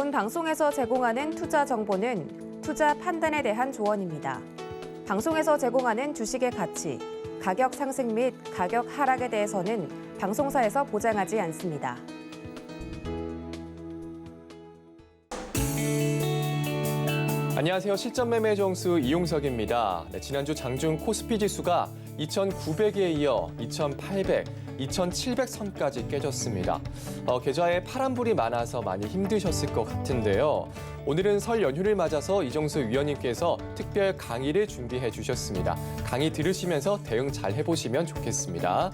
본 방송에서 제공하는 투자 정보는 투자 판단에 대한 조언입니다. 방송에서 제공하는 주식의 가치, 가격 상승 및 가격 하락에 대해서는 방송사에서 보장하지 않습니다. 안녕하세요. 실전 매매 정수 이용석입니다. 지난주 장중 코스피 지수가 2,900에 이어 2,800, 2,700선까지 깨졌습니다. 계좌에 파란불이 많아서 많이 힘드셨을 것 같은데요. 오늘은 설 연휴를 맞아서 이정수 위원님께서 특별 강의를 준비해 주셨습니다. 강의 들으시면서 대응 잘 해보시면 좋겠습니다.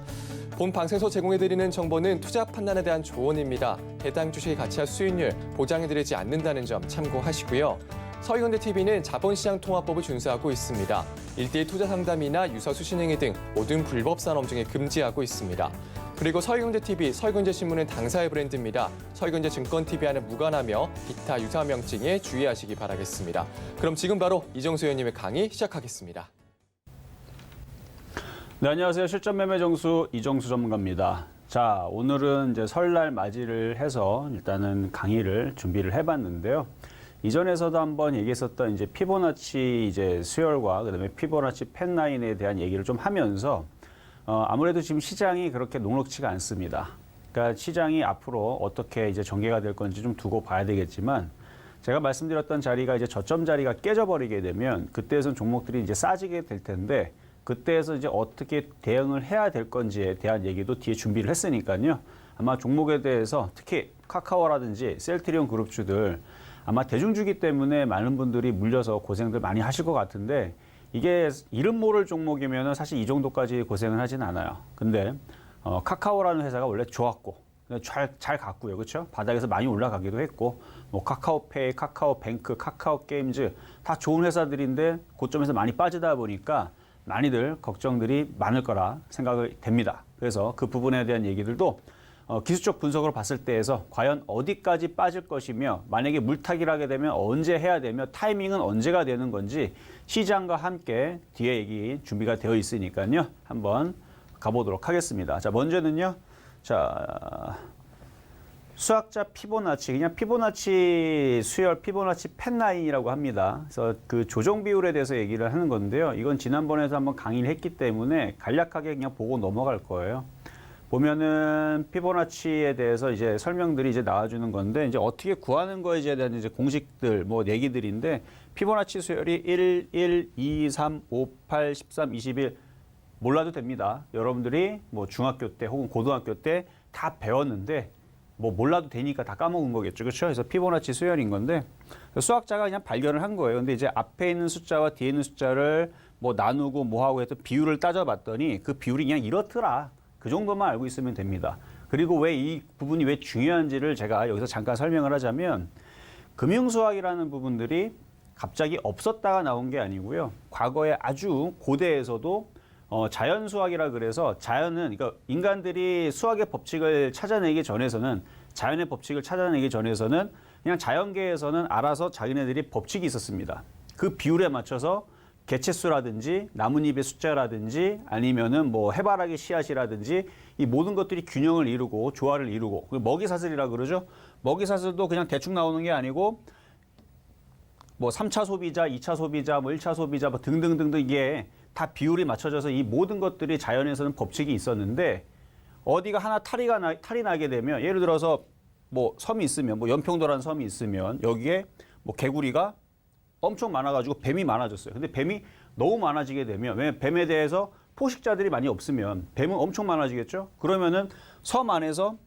본 방송에서 제공해드리는 정보는 투자 판단에 대한 조언입니다. 해당 주식의 가치와 수익률 보장해드리지 않는다는 점 참고하시고요. 서희건대TV는 자본시장 통화법을 준수하고 있습니다. 1대1 투자 상담이나 유사 수신행위 등 모든 불법 산업 중에 금지하고 있습니다. 그리고 서희건대TV, 서희건대신문은 당사의 브랜드입니다. 서희건대증권TV와는 무관하며 기타 유사 명칭에 주의하시기 바라겠습니다. 그럼 지금 바로 이정수 의원님의 강의 시작하겠습니다. 네, 안녕하세요. 실전 매매 정수 이정수 전문가입니다. 자, 오늘은 이제 설날 맞이를 해서 일단은 강의를 준비를 해봤는데요. 이전에서도 한번 얘기했었던 이제 피보나치 이제 수열과 그다음에 피보나치 펜라인에 대한 얘기를 좀 하면서 아무래도 지금 시장이 그렇게 녹록치가 않습니다. 그러니까 시장이 앞으로 어떻게 이제 전개가 될 건지 좀 두고 봐야 되겠지만 제가 말씀드렸던 자리가 이제 저점 자리가 깨져버리게 되면 그때에선 종목들이 이제 싸지게 될 텐데 그때에서 이제 어떻게 대응을 해야 될 건지에 대한 얘기도 뒤에 준비를 했으니까요. 아마 종목에 대해서 특히 카카오라든지 셀트리온 그룹주들 아마 대중주기 때문에 많은 분들이 물려서 고생들 많이 하실 것 같은데 이게 이름 모를 종목이면 사실 이 정도까지 고생을 하진 않아요. 근데 카카오라는 회사가 원래 좋았고 잘 갔고요. 그렇죠? 바닥에서 많이 올라가기도 했고 뭐 카카오페이, 카카오뱅크, 카카오게임즈 다 좋은 회사들인데 고점에서 많이 빠지다 보니까 많이들 걱정들이 많을 거라 생각이 됩니다. 그래서 그 부분에 대한 얘기들도 기술적 분석으로 봤을 때에서 과연 어디까지 빠질 것이며 만약에 물타기를 하게 되면 언제 해야 되며 타이밍은 언제가 되는 건지 시장과 함께 뒤에 얘기 준비가 되어 있으니까요. 한번 가보도록 하겠습니다. 자, 먼저는요. 자, 수학자 피보나치, 그냥 피보나치 수열, 피보나치 펜라인이라고 합니다. 그래서 그 조정 비율에 대해서 얘기를 하는 건데요. 이건 지난번에도 한번 강의를 했기 때문에 간략하게 그냥 보고 넘어갈 거예요. 보면은 피보나치에 대해서 이제 설명들이 이제 나와주는 건데 이제 어떻게 구하는 거에 대한 이제 공식들 뭐 얘기들인데 피보나치 수열이 1, 1, 2, 3, 5, 8, 13, 21 몰라도 됩니다. 여러분들이 뭐 중학교 때 혹은 고등학교 때 다 배웠는데 뭐 몰라도 되니까 다 까먹은 거겠죠. 그렇죠? 그래서 피보나치 수열인 건데 수학자가 그냥 발견을 한 거예요. 근데 이제 앞에 있는 숫자와 뒤에 있는 숫자를 뭐 나누고 뭐 하고 해서 비율을 따져봤더니 그 비율이 그냥 이렇더라. 그 정도만 알고 있으면 됩니다. 그리고 왜 이 부분이 왜 중요한지를 제가 여기서 잠깐 설명을 하자면 금융수학이라는 부분들이 갑자기 없었다가 나온 게 아니고요. 과거에 아주 고대에서도 자연수학이라 그래서 자연은 그러니까 인간들이 수학의 법칙을 찾아내기 전에서는 자연의 법칙을 찾아내기 전에서는 그냥 자연계에서는 알아서 자기네들이 법칙이 있었습니다. 그 비율에 맞춰서 개체수라든지 나뭇잎의 숫자라든지 아니면은 뭐 해바라기 씨앗이라든지 이 모든 것들이 균형을 이루고 조화를 이루고 먹이사슬이라 그러죠. 먹이사슬도 그냥 대충 나오는 게 아니고 뭐 3차 소비자, 2차 소비자, 뭐 1차 소비자 뭐 등등등등 이게 다 비율이 맞춰져서 이 모든 것들이 자연에서는 법칙이 있었는데 어디가 하나 탈이 나게 되면 예를 들어서 뭐 섬이 있으면 뭐 연평도라는 섬이 있으면 여기에 뭐 개구리가 엄청 많아가지고 뱀이 많아졌어요. 근데 뱀이 너무 많아지게 되면 왜 뱀에 대해서 포식자들이 많이 없으면 뱀은 엄청 많아지겠죠. 그러면은 섬 안에서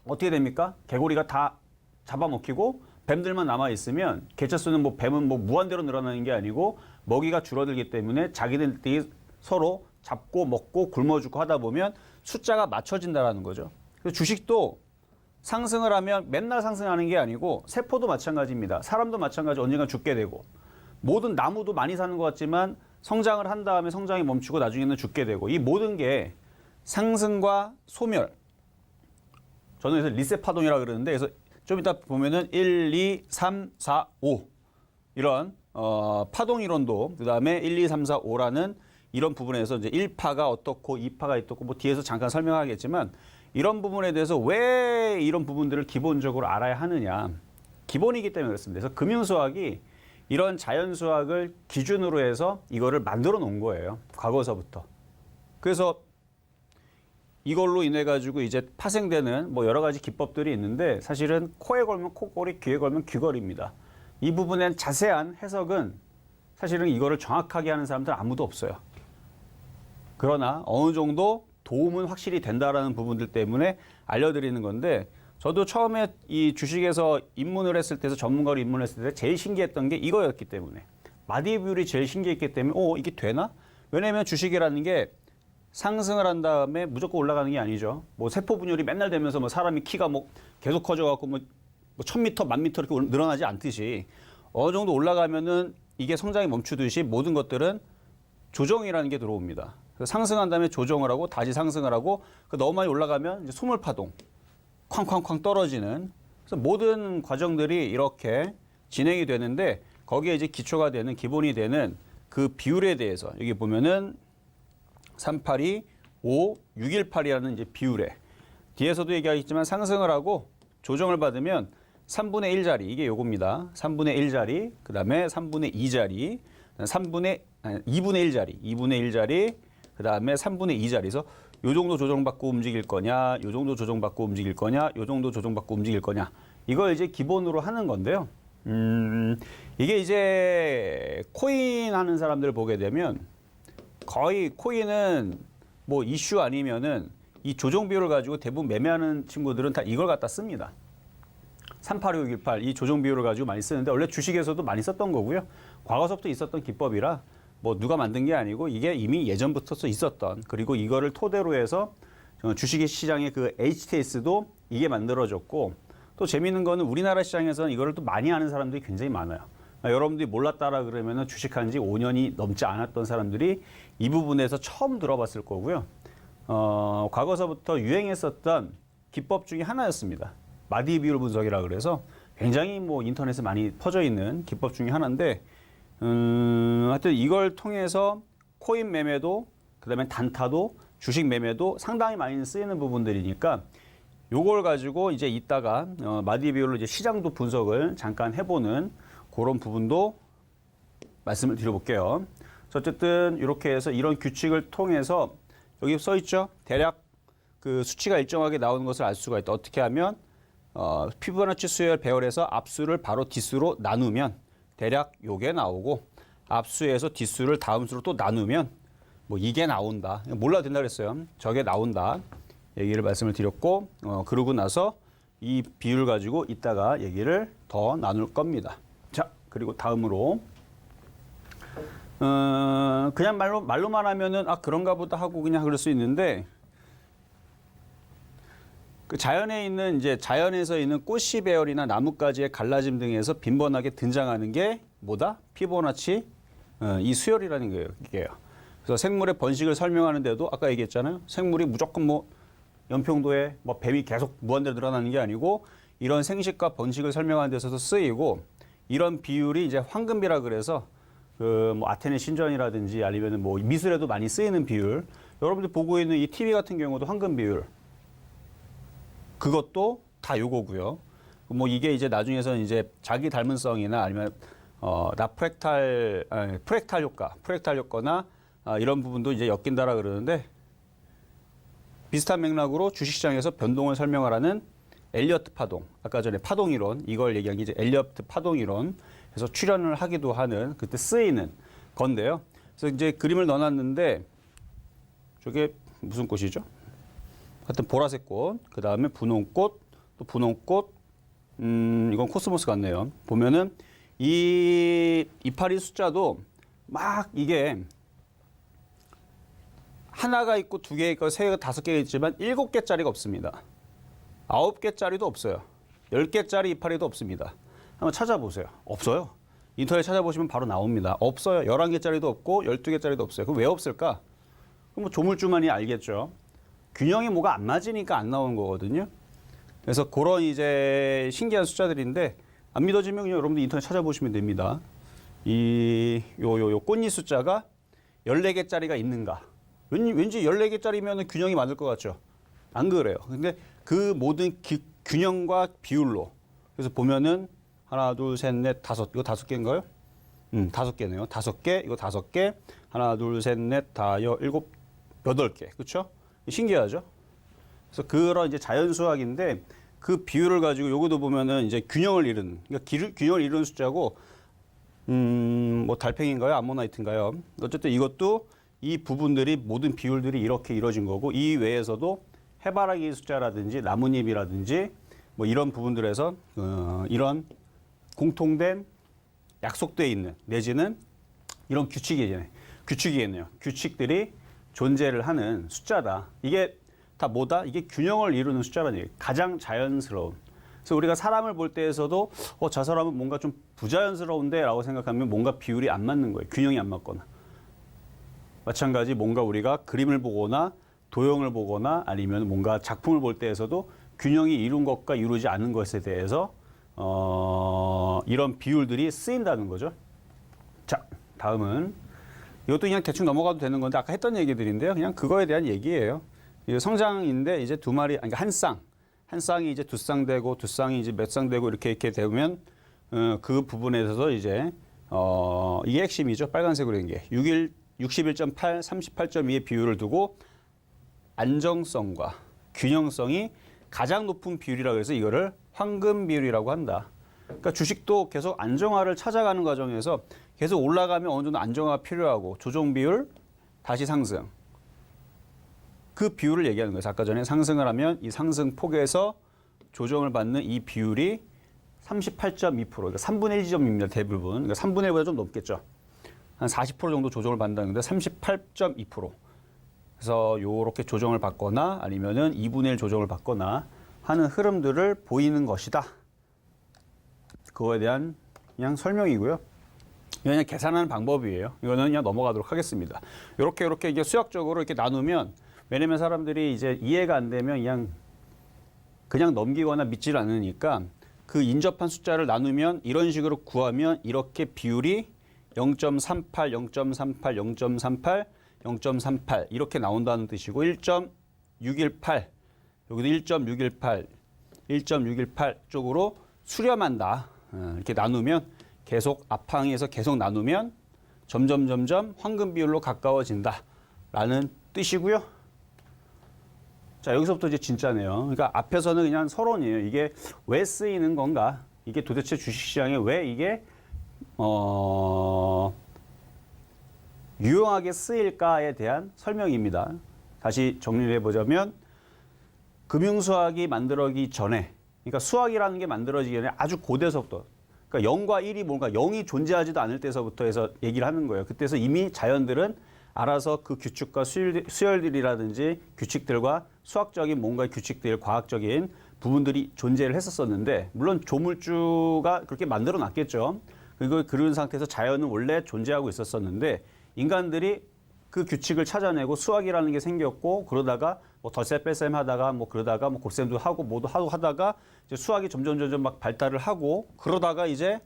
어떻게 됩니까? 개구리가 다 잡아먹히고 뱀들만 남아 있으면 개체수는 뭐 뱀은 뭐 무한대로 늘어나는 게 아니고 먹이가 줄어들기 때문에 자기들끼리 서로 잡고 먹고 굶어주고 하다 보면 숫자가 맞춰진다라는 거죠. 그래서 주식도 상승을 하면 맨날 상승하는 게 아니고 세포도 마찬가지입니다. 사람도 마찬가지 언젠가 죽게 되고 모든 나무도 많이 사는 것 같지만 성장을 한 다음에 성장이 멈추고 나중에는 죽게 되고 이 모든 게 상승과 소멸 저는 그래서 리셋 파동이라고 그러는데 그래서 좀 이따 보면은 1, 2, 3, 4, 5 이런 파동 이론도 그다음에 1, 2, 3, 4, 5라는 이런 부분에서 이제 1파가 어떻고 2파가 어떻고 뭐 뒤에서 잠깐 설명하겠지만 이런 부분에 대해서 왜 이런 부분들을 기본적으로 알아야 하느냐. 기본이기 때문에 그렇습니다. 그래서 금융수학이 이런 자연수학을 기준으로 해서 이거를 만들어 놓은 거예요. 과거서부터. 그래서 이걸로 인해 가지고 이제 파생되는 뭐 여러 가지 기법들이 있는데 사실은 코에 걸면 코걸이, 귀에 걸면 귀걸이입니다. 이 부분엔 자세한 해석은 사실은 이거를 정확하게 하는 사람들은 아무도 없어요. 그러나 어느 정도 도움은 확실히 된다라는 부분들 때문에 알려드리는 건데 저도 처음에 이 주식에서 입문을 했을 때서 전문가로 입문을 했을 때 제일 신기했던 게 이거였기 때문에 마디 비율이 제일 신기했기 때문에 이게 되나? 왜냐하면 주식이라는 게 상승을 한 다음에 무조건 올라가는 게 아니죠. 뭐 세포 분열이 맨날 되면서 뭐 사람이 키가 뭐 계속 커져갖고 뭐 1000m, 1000m 이렇게 늘어나지 않듯이 어느 정도 올라가면은 이게 성장이 멈추듯이 모든 것들은 조정이라는 게 들어옵니다. 그래서 상승한 다음에 조정을 하고 다시 상승을 하고 너무 많이 올라가면 이제 소물파동, 쾅쾅쾅 떨어지는. 그래서 모든 과정들이 이렇게 진행이 되는데 거기에 이제 기초가 되는 기본이 되는 그 비율에 대해서 여기 보면은 382, 5, 618이라는 이제 비율에 뒤에서도 얘기하겠지만 상승을 하고 조정을 받으면 3분의 1자리 이게 요겁니다. 3분의 1자리, 그 다음에 3분의 2자리, 2분의 1자리, 2분의 1자리, 그 다음에 3분의 2자리. 그래서 요 정도 조정받고 움직일 거냐, 요 정도 조정받고 움직일 거냐, 요 정도 조정받고 움직일 거냐. 이걸 이제 기본으로 하는 건데요. 이게 이제 코인 하는 사람들 보게 되면 거의 코인은 뭐 이슈 아니면은 이 조정 비율을 가지고 대부분 매매하는 친구들은 다 이걸 갖다 씁니다. 38618 이 조정 비율을 가지고 많이 쓰는데 원래 주식에서도 많이 썼던 거고요. 과거서부터 있었던 기법이라 뭐 누가 만든 게 아니고 이게 이미 예전부터 있었던 그리고 이거를 토대로 해서 주식 시장의 그 HTS도 이게 만들어졌고 또 재미있는 거는 우리나라 시장에서는 이거를 또 많이 아는 사람들이 굉장히 많아요. 여러분들이 몰랐다라 그러면은 주식한 지 5년이 넘지 않았던 사람들이 이 부분에서 처음 들어봤을 거고요. 과거서부터 유행했었던 기법 중에 하나였습니다. 마디 비율 분석이라 그래서 굉장히 뭐 인터넷에 많이 퍼져 있는 기법 중에 하나인데 하여튼 이걸 통해서 코인 매매도 그다음에 단타도 주식 매매도 상당히 많이 쓰이는 부분들이니까 요걸 가지고 이제 이따가 마디 비율로 이제 시장도 분석을 잠깐 해보는 그런 부분도 말씀을 드려볼게요. 어쨌든 이렇게 해서 이런 규칙을 통해서 여기 써 있죠. 대략 그 수치가 일정하게 나오는 것을 알 수가 있다. 어떻게 하면 피보나치 수열 배열에서 앞수를 바로 뒷수로 나누면 대략 요게 나오고 앞수에서 뒷수를 다음 수로 또 나누면 뭐 이게 나온다. 몰라도 된다 그랬어요. 저게 나온다. 얘기를 말씀을 드렸고 그러고 나서 이 비율 가지고 이따가 얘기를 더 나눌 겁니다. 자, 그리고 다음으로 그냥 말로만 하면은 그런가 보다 하고 그냥 그럴 수 있는데 그 자연에서 있는 꽃씨 배열이나 나뭇가지의 갈라짐 등에서 빈번하게 등장하는 게 뭐다? 피보나치 이 수열이라는 거예요. 이게요. 그래서 생물의 번식을 설명하는데도 아까 얘기했잖아요. 생물이 무조건 뭐 연평도에 뭐 뱀이 계속 무한대로 늘어나는 게 아니고 이런 생식과 번식을 설명하는 데서도 쓰이고 이런 비율이 이제 황금비라 그래서 그 뭐 아테네 신전이라든지 아니면 뭐 미술에도 많이 쓰이는 비율. 여러분들 보고 있는 이 TV 같은 경우도 황금 비율. 그것도 다 요거고요. 뭐 이게 이제 나중에서는 이제 자기 닮은성이나 아니면 프랙탈 효과나 이런 부분도 이제 엮인다라 그러는데 비슷한 맥락으로 주식시장에서 변동을 설명하라는 엘리어트 파동, 아까 전에 파동 이론, 이걸 얘기한 게 이제 엘리어트 파동 이론, 그래서 출연을 하기도 하는 그때 쓰이는 건데요. 그래서 이제 그림을 넣어놨는데 저게 무슨 꽃이죠? 하여튼 보라색 꽃, 그 다음에 분홍꽃, 또 분홍꽃, 이건 코스모스 같네요. 보면은 이 이파리 숫자도 막 이게 하나가 있고 두 개 있고 세 개, 다섯 개가 있지만 7개짜리가 없습니다. 9개짜리도 없어요. 10개짜리 이파리도 없습니다. 한번 찾아보세요. 없어요. 인터넷 찾아보시면 바로 나옵니다. 없어요. 11개짜리도 없고 12개짜리도 없어요. 그럼 왜 없을까? 그럼 뭐 조물주만이 알겠죠. 균형이 뭐가 안 맞으니까 안 나오는 거거든요. 그래서 그런 이제 신기한 숫자들인데 안 믿어지면 그냥 여러분들 인터넷 찾아보시면 됩니다. 요 꽃잎 숫자가 14개짜리가 있는가? 왠지 14개짜리면 균형이 맞을 것 같죠? 안 그래요. 근데 그 모든 균형과 비율로 그래서 보면은 하나, 둘, 셋, 넷, 다섯. 이거 5개인가요? 5개네요. 5개, 이거 5개. 하나, 둘, 셋, 넷, 다, 일곱, 8개. 그렇죠? 신기하죠? 그래서 그런 이제 자연수학인데 그 비율을 가지고 요거도 보면은 이제 균형을 이루는, 그러니까 균형을 이루는 숫자고, 뭐 달팽이인가요? 암모나이트인가요? 어쨌든 이것도 이 부분들이 모든 비율들이 이렇게 이루어진 거고, 이 외에서도 해바라기 숫자라든지 나뭇잎이라든지 뭐 이런 부분들에서 이런 공통된 약속돼 있는 내지는 이런 규칙이겠네요. 규칙들이 존재를 하는 숫자다. 이게 다 뭐다? 이게 균형을 이루는 숫자라는 얘기예요. 가장 자연스러운. 그래서 우리가 사람을 볼 때에서도 저 사람은 뭔가 좀 부자연스러운데 라고 생각하면 뭔가 비율이 안 맞는 거예요. 균형이 안 맞거나. 마찬가지 뭔가 우리가 그림을 보거나 도형을 보거나 아니면 뭔가 작품을 볼 때에서도 균형이 이룬 것과 이루지 않은 것에 대해서 이런 비율들이 쓰인다는 거죠. 자, 다음은 이것도 그냥 대충 넘어가도 되는 건데 아까 했던 얘기들인데요. 그냥 그거에 대한 얘기예요. 성장인데 이제 두 마리, 그러니까 한 쌍이 이제 2쌍 되고 2쌍이 이제 몇 쌍 되고 이렇게 되면 그 부분에서 이제 이게 핵심이죠. 빨간색으로 된 게 61.8, 38.2의 비율을 두고 안정성과 균형성이 가장 높은 비율이라고 해서 이거를 황금 비율이라고 한다. 그러니까 주식도 계속 안정화를 찾아가는 과정에서 계속 올라가면 어느 정도 안정화가 필요하고 조정 비율 다시 상승. 그 비율을 얘기하는 거예요. 아까 전에 상승을 하면 이 상승 폭에서 조정을 받는 이 비율이 38.2%, 그러니까 3분의 1 지점입니다. 대부분. 그러니까 3분의 1보다 좀 높겠죠. 한 40% 정도 조정을 받는다는데 38.2%. 그래서 요렇게 조정을 받거나 아니면은 2분의 1 조정을 받거나 하는 흐름들을 보이는 것이다. 그거에 대한 그냥 설명이고요. 그냥 계산하는 방법이에요. 이거는 그냥 넘어가도록 하겠습니다. 이렇게 이게 수학적으로 이렇게 나누면, 왜냐면 사람들이 이제 이해가 안 되면 그냥 넘기거나 믿지를 않으니까 그 인접한 숫자를 나누면 이런 식으로 구하면 이렇게 비율이 0.38, 0.38, 0.38, 0.38 이렇게 나온다는 뜻이고 1.618 여기도 1.618, 1.618 쪽으로 수렴한다. 이렇게 나누면 계속 앞항에서 계속 나누면 점점 황금 비율로 가까워진다라는 뜻이고요. 자, 여기서부터 이제 진짜네요. 그러니까 앞에서는 그냥 서론이에요. 이게 왜 쓰이는 건가? 이게 도대체 주식시장에 왜 이게 유용하게 쓰일까에 대한 설명입니다. 다시 정리를 해보자면 금융수학이 만들어지기 전에, 그러니까 수학이라는 게 만들어지기 전에 아주 고대서부터, 그러니까 0과 1이 뭔가 0이 존재하지도 않을 때서부터 해서 얘기를 하는 거예요. 그때서 이미 자연들은 알아서 그 규칙과 수열들이라든지 규칙들과 수학적인 뭔가 규칙들, 과학적인 부분들이 존재를 했었었는데, 물론 조물주가 그렇게 만들어 놨겠죠. 그리고 그런 상태에서 자연은 원래 존재하고 있었었는데 인간들이 그 규칙을 찾아내고 수학이라는 게 생겼고, 그러다가 뭐 덜셈 뺄셈 하다가 뭐 그러다가 뭐 곱셈도 하고 뭐도 하다가 이제 수학이 점점 막 발달을 하고, 그러다가 이제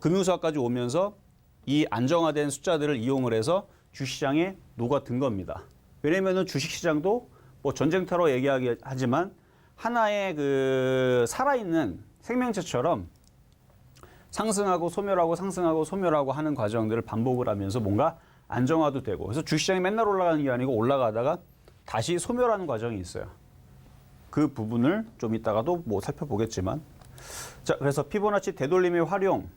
금융수학까지 오면서 이 안정화된 숫자들을 이용을 해서 주식시장에 녹아든 겁니다. 왜냐면은 주식시장도 뭐 전쟁터로 얘기하기 하지만 하나의 그 살아있는 생명체처럼 상승하고 소멸하고 상승하고 소멸하고 하는 과정들을 반복을 하면서 뭔가 안정화도 되고, 그래서 주식시장이 맨날 올라가는 게 아니고 올라가다가 다시 소멸하는 과정이 있어요. 그 부분을 좀 이따가도 뭐 살펴보겠지만, 자, 그래서 피보나치 되돌림의 활용.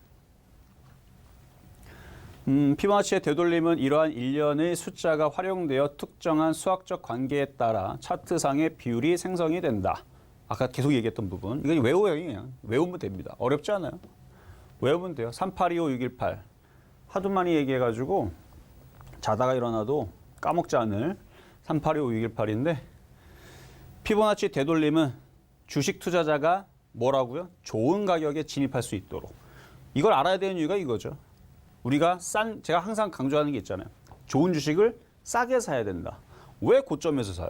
피보나치의 되돌림은 이러한 일련의 숫자가 활용되어 특정한 수학적 관계에 따라 차트상의 비율이 생성이 된다. 아까 계속 얘기했던 부분. 이건 외워요, 그냥. 외우면 됩니다. 어렵지 않아요. 외우면 돼요. 3825, 618. 하도 많이 얘기해가지고 자다가 일어나도 까먹지 않을 3825, 618인데, 피보나치 되돌림은 주식 투자자가 뭐라고요? 좋은 가격에 진입할 수 있도록. 이걸 알아야 되는 이유가 이거죠. 우리가 제가 항상 강조하는 게 있잖아요. 좋은 주식을 싸게 사야 된다. 왜 고점에서 사요?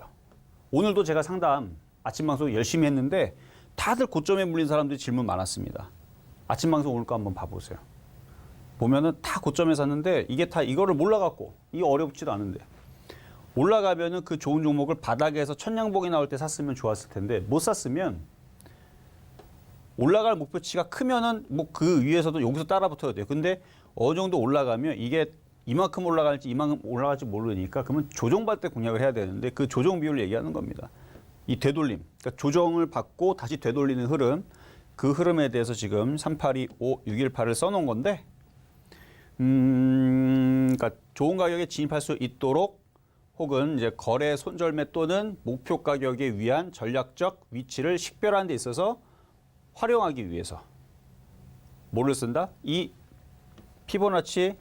오늘도 제가 상담 아침 방송 열심히 했는데 다들 고점에 물린 사람들이 질문 많았습니다. 아침 방송 오늘 거 한번 봐보세요. 보면은 다 고점에 샀는데 이게 다 이거를 몰라갖고, 이게 어렵지도 않은데 올라가면은 그 좋은 종목을 바닥에서 천냥봉이 나올 때 샀으면 좋았을 텐데 못 샀으면 올라갈 목표치가 크면은 뭐 그 위에서도 여기서 따라 붙어야 돼요. 근데 어느 정도 올라가면 이게 이만큼 올라갈지 이만큼 올라갈지 모르니까 그러면 조정받을 때 공략을 해야 되는데 그 조정 비율을 얘기하는 겁니다. 이 되돌림, 그러니까 조정을 받고 다시 되돌리는 흐름, 그 흐름에 대해서 지금 3825, 618을 써놓은 건데, 그러니까 좋은 가격에 진입할 수 있도록 혹은 이제 거래 손절매 또는 목표 가격에 위한 전략적 위치를 식별하는 데 있어서 활용하기 위해서 뭐를 쓴다? 이 피보나치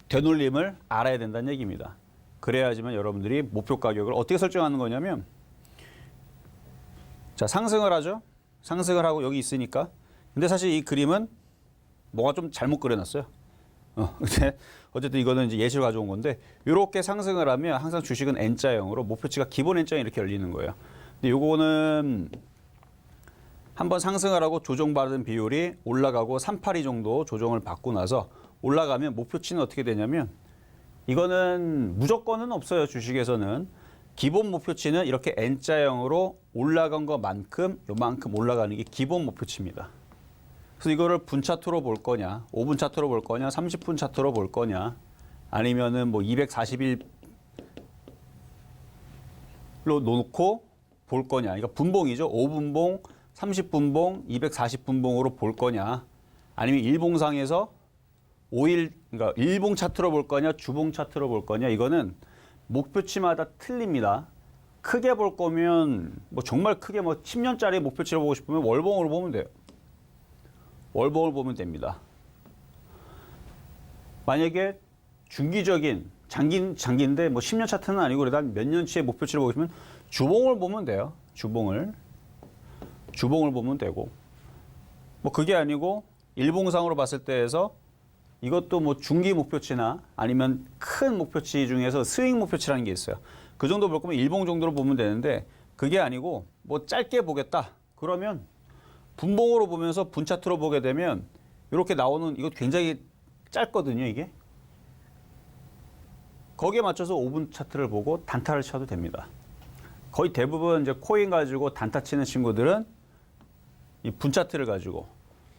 되돌림을 알아야 된다는 얘기입니다. 그래야지만 여러분들이 목표 가격을 어떻게 설정하는 거냐면, 자, 상승을 하죠. 상승을 하고 여기 있으니까. 근데 사실 이 그림은 뭐가 좀 잘못 그려놨어요. 근데 어쨌든 이거는 이제 예시로 가져온 건데, 이렇게 상승을 하면 항상 주식은 N자형으로 목표치가 기본 N자형이 이렇게 열리는 거예요. 근데 요거는 한번 상승을 하고 조정받은 비율이 올라가고 382 정도 조정을 받고 나서 올라가면 목표치는 어떻게 되냐면, 이거는 무조건은 없어요. 주식에서는 기본 목표치는 이렇게 N자형으로 올라간 것만큼 요만큼 올라가는 게 기본 목표치입니다. 그래서 이거를 분 차트로 볼 거냐, 5분 차트로 볼 거냐, 30분 차트로 볼 거냐, 아니면은 뭐 240일로 놓고 볼 거냐. 그러니까 분봉이죠. 5분봉, 30분봉, 240분봉으로 볼 거냐, 아니면 일봉상에서 5일, 그러니까 일봉 차트로 볼 거냐, 주봉 차트로 볼 거냐, 이거는 목표치마다 틀립니다. 크게 볼 거면 뭐 정말 크게 뭐 10년짜리 목표치를 보고 싶으면 월봉으로 보면 돼요. 월봉을 보면 됩니다. 만약에 중기적인 장기인데 뭐 10년 차트는 아니고 그래도 한 몇 년치의 목표치를 보고 싶으면 주봉을 보면 돼요. 주봉을 보면 되고, 뭐 그게 아니고 일봉상으로 봤을 때에서 이것도 뭐 중기 목표치나 아니면 큰 목표치 중에서 스윙 목표치라는 게 있어요. 그 정도 볼 거면 일봉 정도로 보면 되는데, 그게 아니고 뭐 짧게 보겠다 그러면 분봉으로 보면서 분 차트로 보게 되면 이렇게 나오는, 이거 굉장히 짧거든요. 이게 거기에 맞춰서 5분 차트를 보고 단타를 쳐도 됩니다. 거의 대부분 이제 코인 가지고 단타 치는 친구들은 이 분 차트를 가지고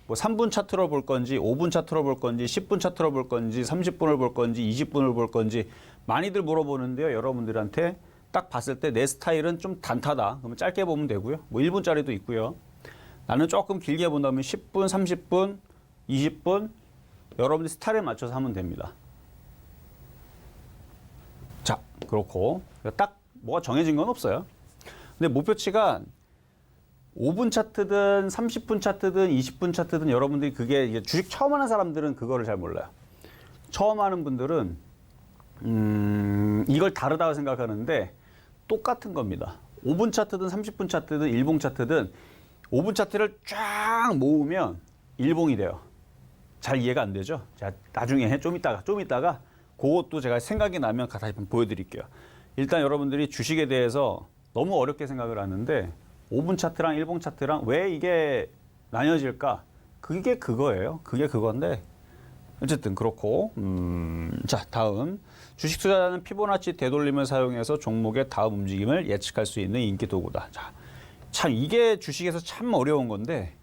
뭐 3분 차트로 볼 건지, 5분 차트로 볼 건지, 10분 차트로 볼 건지, 30분을 볼 건지, 20분을 볼 건지 많이들 물어보는데요. 여러분들한테 딱 봤을 때 내 스타일은 좀 단타다. 그러면 짧게 보면 되고요. 뭐 1분짜리도 있고요. 나는 조금 길게 본다면 10분, 30분, 20분 여러분들 스타일에 맞춰서 하면 됩니다. 자, 그렇고 딱 뭐가 정해진 건 없어요. 근데 목표치가 5분 차트든 30분 차트든 20분 차트든 여러분들이 그게 이게 주식 처음 하는 사람들은 그거를 잘 몰라요. 처음 하는 분들은 이걸 다르다고 생각하는데 똑같은 겁니다. 5분 차트든 30분 차트든 일봉 차트든 5분 차트를 쫙 모으면 일봉이 돼요. 잘 이해가 안 되죠? 자, 나중에 좀 이따가 그것도 제가 생각이 나면 다시 보여드릴게요. 일단 여러분들이 주식에 대해서 너무 어렵게 생각을 하는데 5분 차트랑 일봉 차트랑 왜 이게 나뉘어질까? 그게 그거예요. 그게 그건데 어쨌든 그렇고, 자, 다음 주식 투자자는 피보나치 되돌림을 사용해서 종목의 다음 움직임을 예측할 수 있는 인기 도구다. 자, 참 이게 주식에서 참 어려운 건데,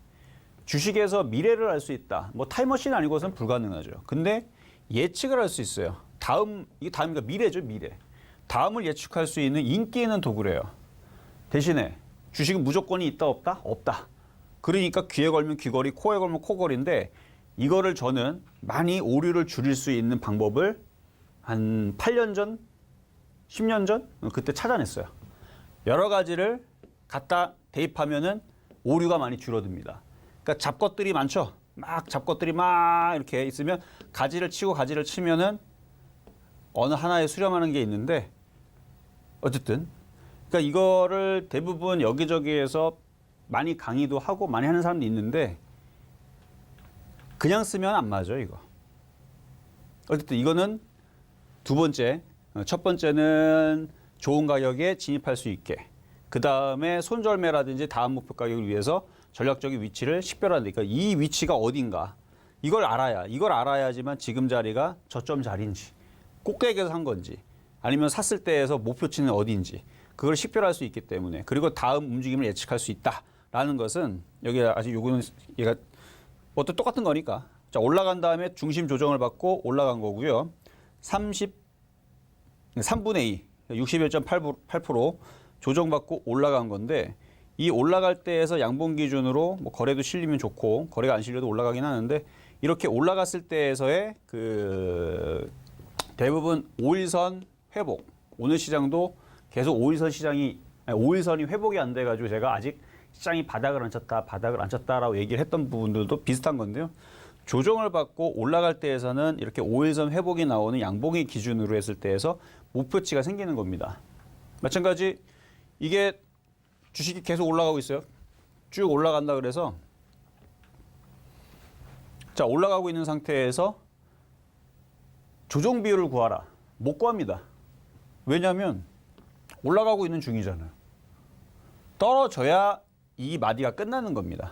주식에서 미래를 알 수 있다. 뭐 타임머신 아니고서는 불가능하죠. 근데 예측을 할 수 있어요. 이게 다음이니까 미래죠, 미래. 다음을 예측할 수 있는 인기 있는 도구래요. 대신에 주식은 무조건이 있다 없다? 없다. 그러니까 귀에 걸면 귀걸이, 코에 걸면 코걸이인데, 이거를 저는 많이 오류를 줄일 수 있는 방법을 한 8년 전, 10년 전 그때 찾아냈어요. 여러 가지를 갖다 대입하면은 오류가 많이 줄어듭니다. 그러니까 잡것들이 많죠. 막 잡것들이 막 이렇게 있으면 가지를 치고 가지를 치면은 어느 하나에 수렴하는 게 있는데, 어쨌든 그러니까 이거를 대부분 여기저기에서 많이 강의도 하고 많이 하는 사람도 있는데 그냥 쓰면 안 맞아요, 이거. 어쨌든 이거는 두 번째, 첫 번째는 좋은 가격에 진입할 수 있게, 그 다음에 손절매라든지 다음 목표 가격을 위해서 전략적인 위치를 식별하는, 그러니까 이 위치가 어딘가 이걸 알아야지만 지금 자리가 저점 자리인지, 꼭대기에서 산 건지, 아니면 샀을 때에서 목표치는 어디인지 그걸 식별할 수 있기 때문에, 그리고 다음 움직임을 예측할 수 있다라는 라는 것은 여기 아직 요거는 얘가 뭐또 똑같은 거니까. 자, 올라간 다음에 중심 조정을 받고 올라간 거고요. 3분의 2, 61.8% 조정받고 올라간 건데 이 올라갈 때에서 양봉 기준으로 뭐 거래도 실리면 좋고 거래가 안 실려도 올라가긴 하는데 이렇게 올라갔을 때에서의 그 대부분 5일선 회복. 오늘 시장도 계속 5일선이 회복이 안 돼가지고 제가 아직 시장이 바닥을 안 쳤다라고 얘기를 했던 부분들도 비슷한 건데요. 조정을 받고 올라갈 때에서는 이렇게 5일선 회복이 나오는 양봉의 기준으로 했을 때에서 목표치가 생기는 겁니다. 마찬가지 이게 주식이 계속 올라가고 있어요. 쭉 올라간다 그래서 자, 올라가고 있는 상태에서 조정 비율을 구하라. 못 구합니다. 왜냐하면 올라가고 있는 중이잖아요. 떨어져야 이 마디가 끝나는 겁니다.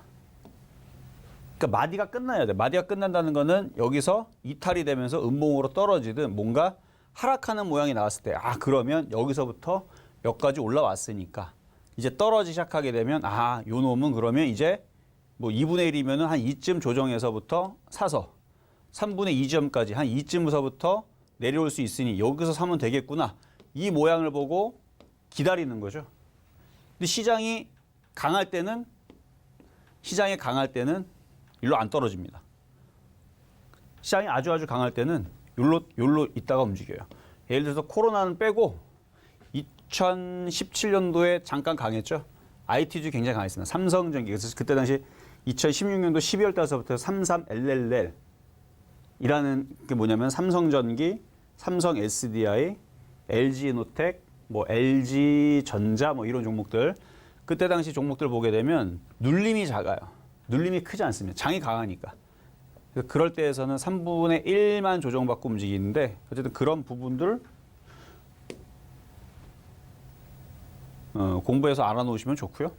그러니까 마디가 끝나야 돼. 마디가 끝난다는 거는 여기서 이탈이 되면서 음봉으로 떨어지든 뭔가 하락하는 모양이 나왔을 때 그러면 여기서부터 여기까지 올라왔으니까 이제 떨어지기 시작하게 되면 요 놈은 그러면 이제 뭐 2분의 1이면은 한 이쯤 조정해서부터 사서 3분의 2점까지 한 이쯤에서부터 내려올 수 있으니 여기서 사면 되겠구나. 이 모양을 보고 기다리는 거죠. 근데 시장이 강할 때는 일로 안 떨어집니다. 시장이 아주 강할 때는 요로 있다가 움직여요. 예를 들어서 코로나는 빼고 2017년도에 잠깐 강했죠. IT주 굉장히 강했습니다. 삼성전기. 그래서 그때 당시 2016년도 12월 달서부터 33LLL 이라는 게 뭐냐면 삼성전기, 삼성 SDI, LG노텍, 뭐 LG전자 뭐 이런 종목들 그때 당시 종목들 보게 되면 눌림이 작아요. 눌림이 크지 않습니다. 장이 강하니까. 그럴 때에서는 3분의 1만 조정받고 움직이는데 어쨌든 그런 부분들 공부해서 알아놓으시면 좋고요.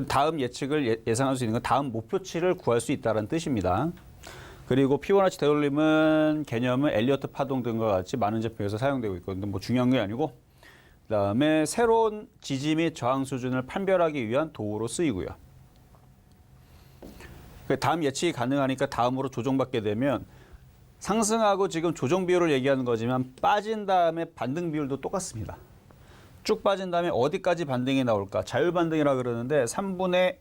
다음 예측을 예상할 수 있는 건 다음 목표치를 구할 수 있다는 뜻입니다. 그리고 피보나치 되돌림은 개념은 엘리어트 파동 등과 같이 많은 제품에서 사용되고 있거든요. 뭐 중요한 게 아니고 그다음에 새로운 지지 및 저항 수준을 판별하기 위한 도구로 쓰이고요. 다음 예측이 가능하니까 다음으로 조정받게 되면 상승하고 지금 조정 비율을 얘기하는 거지만 빠진 다음에 반등 비율도 똑같습니다. 쭉 빠진 다음에 어디까지 반등이 나올까? 자율 반등이라 그러는데 3분의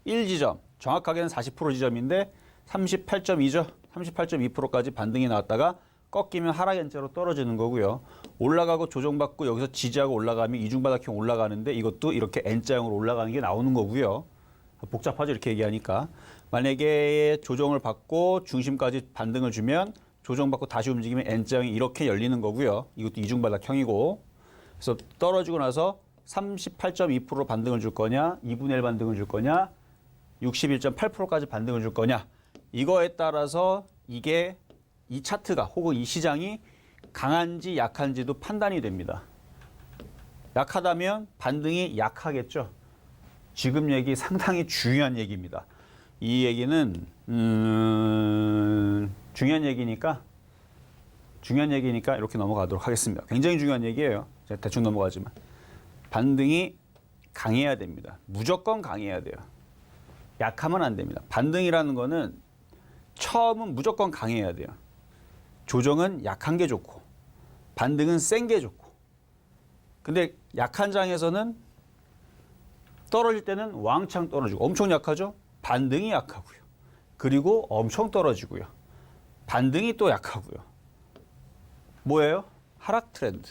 1 지점, 정확하게는 40% 지점인데 38.2죠. 38.2%까지 반등이 나왔다가 꺾이면 하락 N자로 떨어지는 거고요. 올라가고 조정받고 여기서 지지하고 올라가면 이중바닥형 올라가는데 이것도 이렇게 N자형으로 올라가는 게 나오는 거고요. 복잡하죠. 이렇게 얘기하니까. 만약에 조정을 받고 중심까지 반등을 주면 조정받고 다시 움직이면 N자형이 이렇게 열리는 거고요. 이것도 이중바닥형이고. 그래서 떨어지고 나서 38.2% 반등을 줄 거냐, 2분의 1 반등을 줄 거냐, 61.8%까지 반등을 줄 거냐. 이거에 따라서 이게 이 차트가 혹은 이 시장이 강한지 약한지도 판단이 됩니다. 약하다면 반등이 약하겠죠. 지금 얘기 상당히 중요한 얘기입니다. 이 얘기는 중요한 얘기니까 이렇게 넘어가도록 하겠습니다. 굉장히 중요한 얘기예요. 제가 대충 넘어가지만 반등이 강해야 됩니다. 무조건 강해야 돼요. 약하면 안 됩니다. 반등이라는 거는 처음은 무조건 강해야 돼요. 조정은 약한 게 좋고 반등은 센 게 좋고. 근데 약한 장에서는 떨어질 때는 왕창 떨어지고 엄청 약하죠. 반등이 약하고요. 그리고 엄청 떨어지고요. 반등이 또 약하고요. 뭐예요? 하락 트렌드.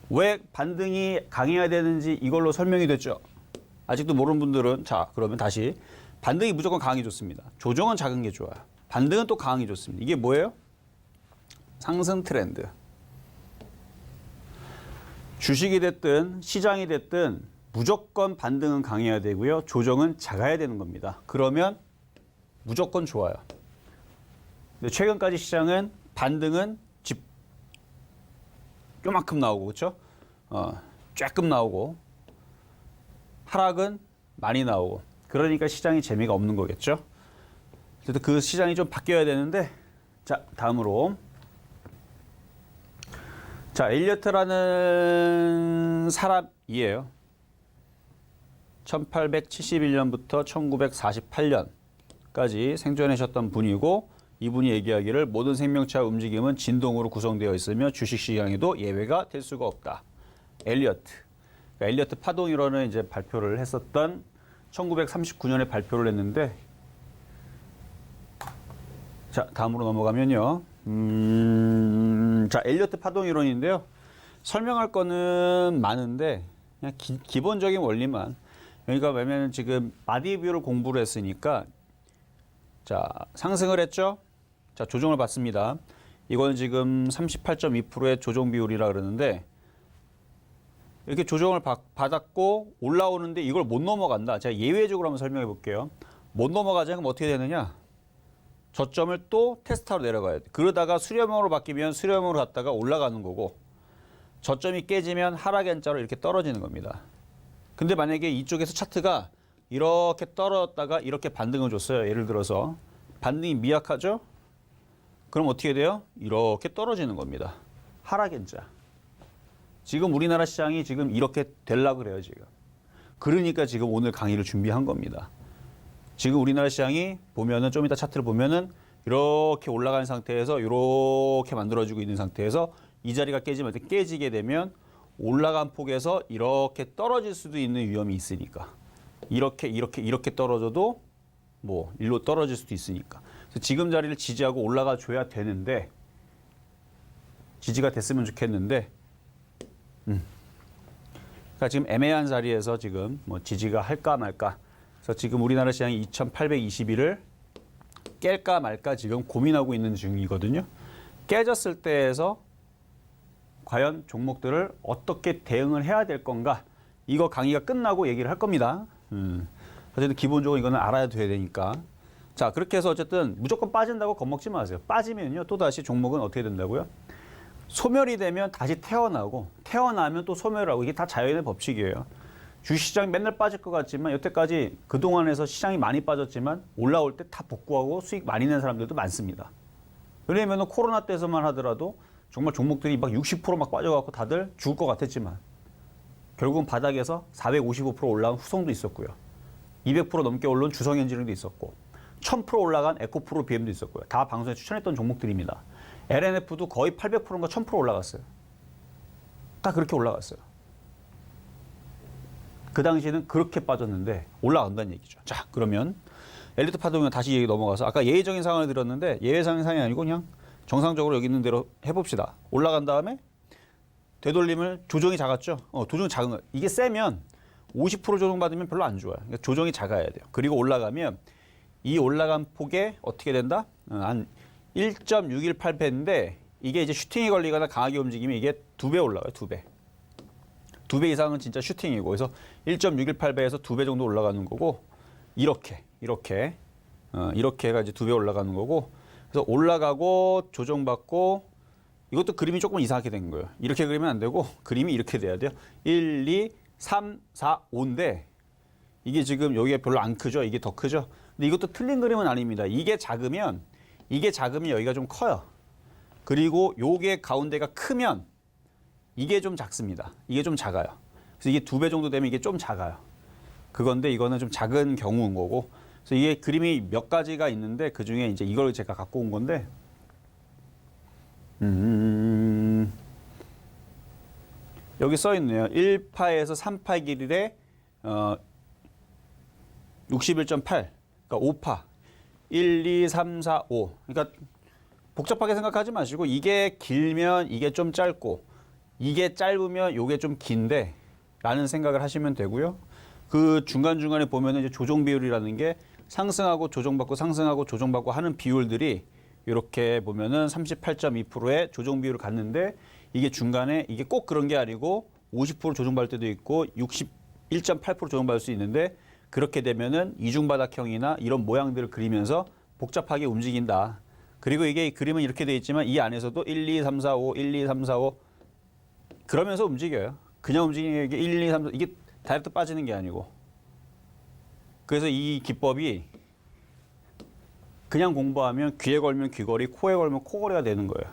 왜 반등이 강해야 되는지 이걸로 설명이 됐죠. 아직도 모르는 분들은 자 그러면 다시 반등이 무조건 강하게 좋습니다. 조정은 작은 게 좋아요. 반등은 또 강하게 좋습니다. 이게 뭐예요? 상승 트렌드. 주식이 됐든 시장이 됐든 무조건 반등은 강해야 되고요. 조정은 작아야 되는 겁니다. 그러면 무조건 좋아요. 근데 최근까지 시장은 반등은 요만큼 나오고 그렇죠? 조금 나오고 하락은 많이 나오고 그러니까 시장이 재미가 없는 거겠죠. 그래서 그 시장이 좀 바뀌어야 되는데 자 다음으로 자 엘리어트라는 사람이에요. 1871년부터 1948년까지 생존하셨던 분이고 이분이 얘기하기를 모든 생명체와 움직임은 진동으로 구성되어 있으며 주식시장에도 예외가 될 수가 없다. 엘리어트. 그러니까 엘리어트 파동이론을 이제 발표를 했었던 1939년에 발표를 했는데 자, 다음으로 넘어가면요. 자, 엘리어트 파동이론인데요. 설명할 거는 많은데 그냥 기본적인 원리만. 그러니까 왜냐면 지금 바디 뷰를 공부를 했으니까 자, 상승을 했죠. 자, 조정을 받습니다. 이거는 지금 38.2%의 조정 비율이라 그러는데 이렇게 조정을 받았고 올라오는데 이걸 못 넘어간다. 제가 예외적으로 한번 설명해 볼게요. 못 넘어가자 그럼 어떻게 되느냐? 저점을 또 테스트하러 내려가야 돼. 그러다가 수렴으로 바뀌면 수렴으로 갔다가 올라가는 거고 저점이 깨지면 하락 N자로 이렇게 떨어지는 겁니다. 근데 만약에 이쪽에서 차트가 이렇게 떨어졌다가 이렇게 반등을 줬어요. 예를 들어서 반등이 미약하죠? 그럼 어떻게 돼요? 이렇게 떨어지는 겁니다. 하락 N자. 지금 우리나라 시장이 지금 이렇게 되려고 그래요, 지금. 그러니까 지금 오늘 강의를 준비한 겁니다. 지금 우리나라 시장이 보면은 좀 이따 차트를 보면은 이렇게 올라가는 상태에서 이렇게 만들어지고 있는 상태에서 이 자리가 깨지게 되면 올라간 폭에서 이렇게 떨어질 수도 있는 위험이 있으니까. 이렇게 떨어져도 뭐 일로 떨어질 수도 있으니까. 그래서 지금 자리를 지지하고 올라가 줘야 되는데 지지가 됐으면 좋겠는데 그러니까 지금 애매한 자리에서 지금 뭐 지지가 할까 말까. 그래서 지금 우리나라 시장이 2,821을 깰까 말까 지금 고민하고 있는 중이거든요. 깨졌을 때에서 과연 종목들을 어떻게 대응을 해야 될 건가? 이거 강의가 끝나고 얘기를 할 겁니다. 어쨌든 기본적으로 이거는 알아야 돼야 되니까. 자, 그렇게 해서 어쨌든 무조건 빠진다고 겁먹지 마세요. 빠지면요, 또 다시 종목은 어떻게 된다고요? 소멸이 되면 다시 태어나고 태어나면 또 소멸하고 이게 다 자연의 법칙이에요. 주식시장이 맨날 빠질 것 같지만 여태까지 그동안에서 시장이 많이 빠졌지만 올라올 때 다 복구하고 수익 많이 낸 사람들도 많습니다. 왜냐하면 코로나 때서만 하더라도 정말 종목들이 막 60% 빠져갖고 다들 죽을 것 같았지만 결국은 바닥에서 455% 올라간 후성도 있었고요. 200% 넘게 올라온 주성엔지니어링도 있었고 1000% 올라간 에코프로 BM도 있었고요. 다 방송에 추천했던 종목들입니다. LNF도 거의 800%인가 1000% 올라갔어요. 다 그렇게 올라갔어요. 그 당시에는 그렇게 빠졌는데 올라간다는 얘기죠. 자, 그러면 엘리트 파동에 다시 얘기 넘어가서 아까 예외적인 상황을 드렸는데 예외적인 상황이 아니고 그냥 정상적으로 여기 있는 대로 해봅시다. 올라간 다음에 되돌림을 조정이 작았죠. 조정이 작은 거. 이게 세면 50% 조정 받으면 별로 안 좋아요. 그러니까 조정이 작아야 돼요. 그리고 올라가면 이 올라간 폭에 어떻게 된다? 한 1.618배인데 이게 이제 슈팅이 걸리거나 강하게 움직이면 이게 2배 올라가요. 2배. 2배 이상은 진짜 슈팅이고 그래서 1.618배에서 2배 정도 올라가는 거고 이렇게 해가 이제 2배 올라가는 거고 그래서 올라가고 조정받고 이것도 그림이 조금 이상하게 된 거예요. 이렇게 그리면 안 되고 그림이 이렇게 돼야 돼요. 1, 2, 3, 4, 5인데 이게 지금 여기가 별로 안 크죠. 이게 더 크죠. 근데 이것도 틀린 그림은 아닙니다. 이게 작으면 여기가 좀 커요. 그리고 요게 가운데가 크면 이게 좀 작습니다. 이게 좀 작아요. 그래서 이게 2배 정도 되면 이게 좀 작아요. 그건데 이거는 좀 작은 경우인 거고. 그래서 이게 그림이 몇 가지가 있는데 그 중에 이제 이걸 제가 갖고 온 건데, 여기 써 있네요. 1파에서 3파 길이에 61.8, 그러니까 5파. 1, 2, 3, 4, 5. 그러니까 복잡하게 생각하지 마시고 이게 길면 이게 좀 짧고 이게 짧으면 이게 좀 긴데 라는 생각을 하시면 되고요. 그 중간중간에 보면은 이제 조정 비율이라는 게 상승하고 조정받고 상승하고 조정받고 하는 비율들이 이렇게 보면은 38.2%의 조정 비율을 갖는데 이게 중간에 이게 꼭 그런 게 아니고 50% 조정받을 때도 있고 61.8% 조정받을 수 있는데 그렇게 되면은 이중바닥형이나 이런 모양들을 그리면서 복잡하게 움직인다. 그리고 이게 그림은 이렇게 돼 있지만 이 안에서도 1, 2, 3, 4, 5, 1, 2, 3, 4, 5 그러면서 움직여요. 그냥 움직이는 게 1, 2, 3, 4 이게 다이렉트 빠지는 게 아니고. 그래서 이 기법이 그냥 공부하면 귀에 걸면 귀걸이, 코에 걸면 코걸이가 되는 거예요.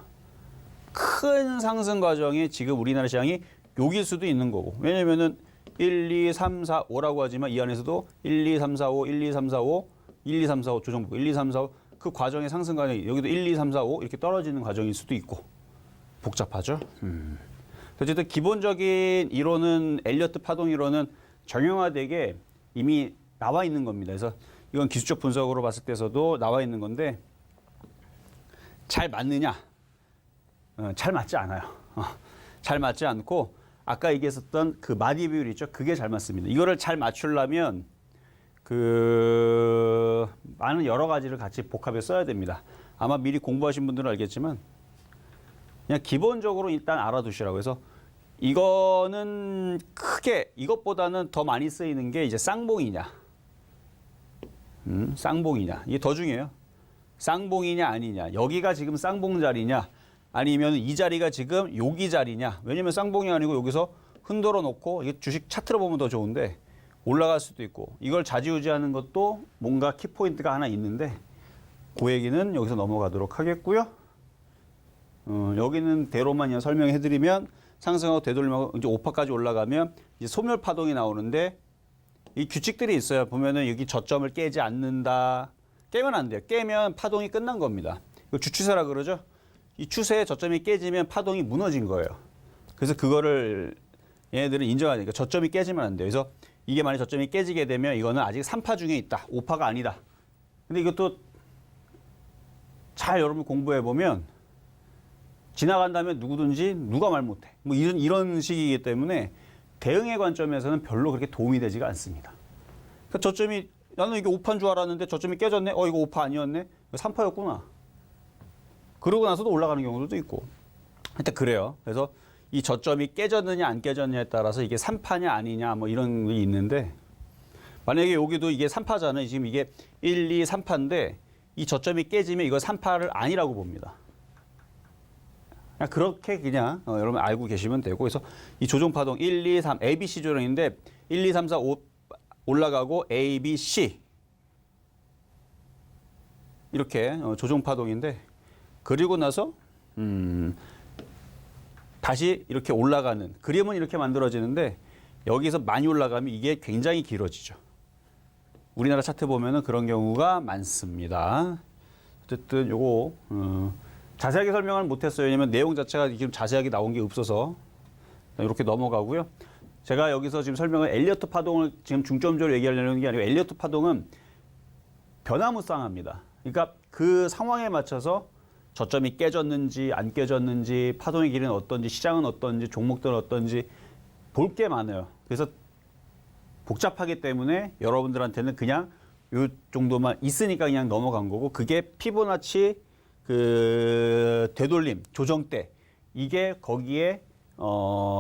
큰 상승 과정에 지금 우리나라 시장이 여길 수도 있는 거고. 왜냐면은 1, 2, 3, 4, 5라고 하지만 이 안에서도 1, 2, 3, 4, 5, 1, 2, 3, 4, 5, 1, 2, 3, 4, 5 조정부 1, 2, 3, 4, 5 그 과정의 상승 과정이 여기도 1, 2, 3, 4, 5 이렇게 떨어지는 과정일 수도 있고 복잡하죠. 어쨌든 기본적인 이론은 엘리어트 파동 이론은 정형화되게 이미 나와 있는 겁니다. 그래서 이건 기술적 분석으로 봤을 때서도 나와 있는 건데 잘 맞느냐? 잘 맞지 않아요. 잘 맞지 않고 아까 얘기했었던 그 마디 비율 있죠? 그게 잘 맞습니다. 이거를 잘 맞추려면 그 많은 여러 가지를 같이 복합해 써야 됩니다. 아마 미리 공부하신 분들은 알겠지만 그냥 기본적으로 일단 알아두시라고 해서 이거는 크게 이것보다는 더 많이 쓰이는 게 이제 쌍봉이냐, 쌍봉이냐 이게 더 중요해요. 쌍봉이냐 아니냐 여기가 지금 쌍봉 자리냐 아니면 이 자리가 지금 여기 자리냐 왜냐면 쌍봉이 아니고 여기서 흔들어 놓고 이게 주식 차트로 보면 더 좋은데 올라갈 수도 있고 이걸 좌지우지하는 것도 뭔가 키포인트가 하나 있는데 그 얘기는 여기서 넘어가도록 하겠고요. 여기는 대로만 그냥 설명해드리면 상승하고 되돌림하고 이제 5파까지 올라가면 이제 소멸 파동이 나오는데 이 규칙들이 있어요. 보면은 여기 저점을 깨지 않는다. 깨면 안 돼요. 깨면 파동이 끝난 겁니다. 이거 주추세라 그러죠. 이 추세의 저점이 깨지면 파동이 무너진 거예요. 그래서 그거를 얘네들은 인정하니까 저점이 깨지면 안 돼요. 그래서 이게 만약 저점이 깨지게 되면 이거는 아직 3파 중에 있다. 5파가 아니다. 근데 이것도 잘 여러분 공부해 보면 지나간다면 누구든지 누가 말 못해. 뭐 이런 식이기 때문에 대응의 관점에서는 별로 그렇게 도움이 되지가 않습니다. 그러니까 저점이 나는 이게 5파인 줄 알았는데 저점이 깨졌네. 이거 5파 아니었네. 3파였구나. 그러고 나서도 올라가는 경우도 있고. 하여튼 그래요. 그래서 이 저점이 깨졌느냐 안 깨졌느냐에 따라서 이게 3파냐 아니냐 뭐 이런 게 있는데 만약에 여기도 이게 3파잖아요. 지금 이게 1, 2, 3파인데 이 저점이 깨지면 이거 3파를 아니라고 봅니다. 그냥 그렇게 그냥 여러분 알고 계시면 되고 그래서 이 조종파동 1, 2, 3 A, B, C 조정인데 1, 2, 3, 4, 5 올라가고 A, B, C 이렇게 조종파동인데 그리고 나서 다시 이렇게 올라가는 그림은 이렇게 만들어지는데 여기서 많이 올라가면 이게 굉장히 길어지죠. 우리나라 차트 보면은 그런 경우가 많습니다. 어쨌든 요거 자세하게 설명을 못했어요. 왜냐면 내용 자체가 지금 자세하게 나온 게 없어서 이렇게 넘어가고요. 제가 여기서 지금 설명을 엘리어트 파동을 지금 중점적으로 얘기하려는 게 아니고 엘리어트 파동은 변화무쌍합니다. 그러니까 그 상황에 맞춰서 저점이 깨졌는지 안 깨졌는지 파동의 길이는 어떤지 시장은 어떤지 종목들은 어떤지 볼 게 많아요. 그래서 복잡하기 때문에 여러분들한테는 그냥 요 정도만 있으니까 그냥 넘어간 거고 그게 피보나치 그 되돌림 조정 때 이게 거기에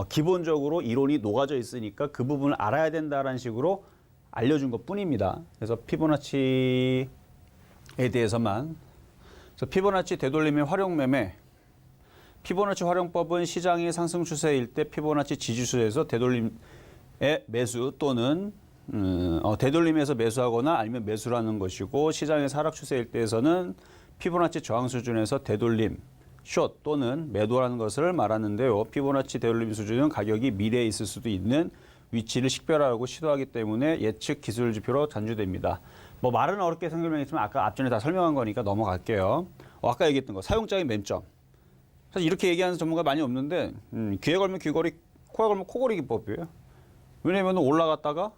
기본적으로 이론이 녹아져 있으니까 그 부분을 알아야 된다라는 식으로 알려준 것 뿐입니다. 그래서 피보나치에 대해서만 그래서 피보나치 되돌림의 활용 매매 피보나치 활용법은 시장의 상승 추세일 때 피보나치 지지수에서 되돌림의 매수 또는 되돌림에서 매수하거나 아니면 매수라는 것이고 시장의 하락 추세일 때에서는 피보나치 저항 수준에서 되돌림 숏 또는 매도라는 것을 말하는데요. 피보나치 되돌림 수준은 가격이 미래에 있을 수도 있는 위치를 식별하고 시도하기 때문에 예측 기술 지표로 간주됩니다. 뭐 말은 어렵게 설명했지만 아까 앞전에 다 설명한 거니까 넘어갈게요. 아까 얘기했던 거 사용자의 맹점. 사실 이렇게 얘기하는 전문가 많이 없는데 귀에 걸면 귀걸이, 코에 걸면 코걸이 기법이에요. 왜냐하면 올라갔다가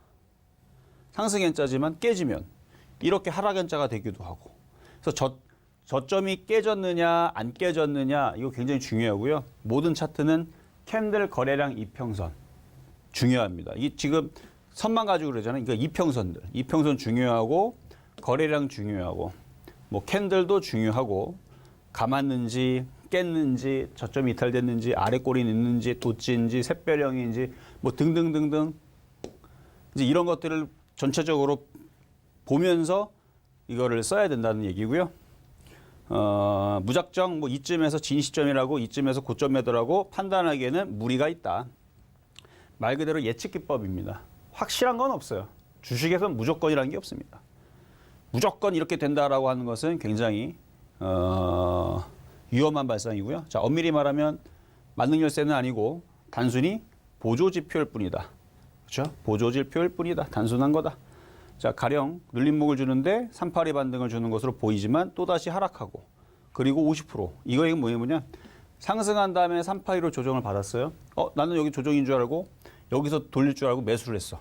상승 N자지만 깨지면 이렇게 하락 N자가 되기도 하고. 그래서 저점이 깨졌느냐 안 깨졌느냐 이거 굉장히 중요하고요. 모든 차트는 캔들 거래량 이평선 중요합니다. 이 지금 선만 가지고 그러잖아요. 그러니까 이평선 중요하고 거래량 중요하고 뭐 캔들도 중요하고 감았는지 깼는지 저점이 이탈됐는지 아래 꼬리는 있는지 도치인지 샛별형인지 뭐 등등등등 이제 이런 것들을 전체적으로 보면서 이거를 써야 된다는 얘기고요. 무작정 뭐 이쯤에서 진시점이라고 이쯤에서 고점 매도라고 판단하기에는 무리가 있다. 말 그대로 예측 기법입니다. 확실한 건 없어요. 주식에서는 무조건이라는 게 없습니다. 무조건 이렇게 된다라고 하는 것은 굉장히 위험한 발상이고요. 자, 엄밀히 말하면 만능 열쇠는 아니고 단순히 보조 지표일 뿐이다. 그렇죠? 보조지표일 뿐이다. 단순한 거다. 자, 가령 눌림목을 주는데 382 반등을 주는 것으로 보이지만 또다시 하락하고 그리고 50%. 이거 뭐냐면 상승한 다음에 382로 조정을 받았어요. 나는 여기 조정인 줄 알고 여기서 돌릴 줄 알고 매수를 했어.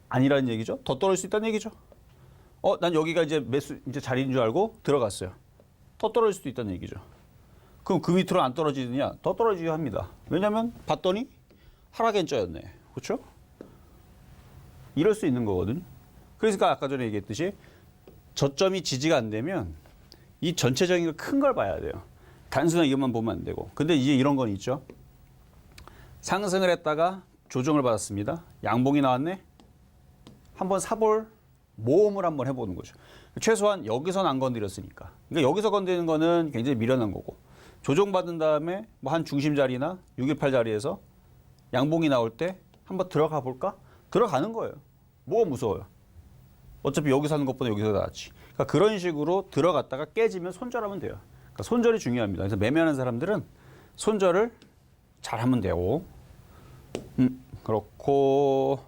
아니라는 얘기죠. 더 떨어질 수 있다는 얘기죠. 난 여기가 이제 이제 자리인 줄 알고 들어갔어요. 더 떨어질 수도 있다는 얘기죠. 그럼 그 밑으로 안 떨어지느냐? 더 떨어지게 합니다. 왜냐하면 봤더니 하락엔저였네. 그렇죠? 이럴 수 있는 거거든요. 그래서 아까 전에 얘기했듯이 저점이 지지가 안 되면 이 전체적인 큰 걸 봐야 돼요. 단순한 이것만 보면 안 되고. 근데 이제 이런 건 있죠. 상승을 했다가 조정을 받았습니다. 양봉이 나왔네. 한번 사볼 모험을 한번 해보는 거죠. 최소한 여기서는 안 건드렸으니까. 그러니까 여기서 건드리는 거는 굉장히 미련한 거고. 조정받은 다음에 뭐 한 중심 자리나 618 자리에서 양봉이 나올 때 한번 들어가 볼까? 들어가는 거예요. 뭐가 무서워요? 어차피 여기서 하는 것보다 여기서 낫지. 그러니까 그런 식으로 들어갔다가 깨지면 손절하면 돼요. 그러니까 손절이 중요합니다. 그래서 매매하는 사람들은 손절을 잘 하면 되고, 그렇고,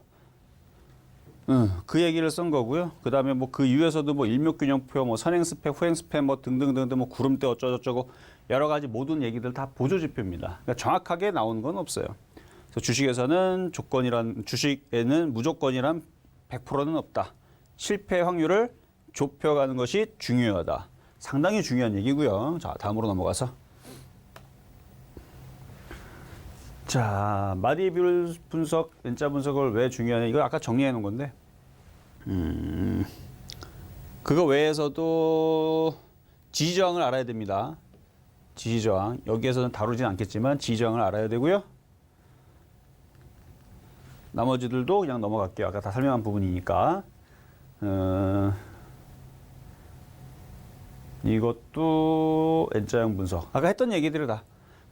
그 얘기를 쓴 거고요. 그 다음에 뭐 그 이후에서도 뭐 일목균형표, 뭐 선행스펙, 후행스펙, 뭐 등등등등, 뭐 구름대 어쩌고저쩌고 여러 가지 모든 얘기들 다 보조지표입니다. 그러니까 정확하게 나오는 건 없어요. 그래서 주식에서는 주식에는 무조건이란 100%는 없다. 실패 확률을 좁혀가는 것이 중요하다. 상당히 중요한 얘기고요. 자, 다음으로 넘어가서. 자, 마디뷰 분석, N자 분석을 왜 중요하냐. 이거 아까 정리해 놓은 건데. 그거 외에서도 지지저항을 알아야 됩니다. 지지저항. 여기에서는 다루진 않겠지만 지지저항을 알아야 되고요. 나머지들도 그냥 넘어갈게요. 아까 다 설명한 부분이니까. 이것도 N자형 분석. 아까 했던 얘기들을 다.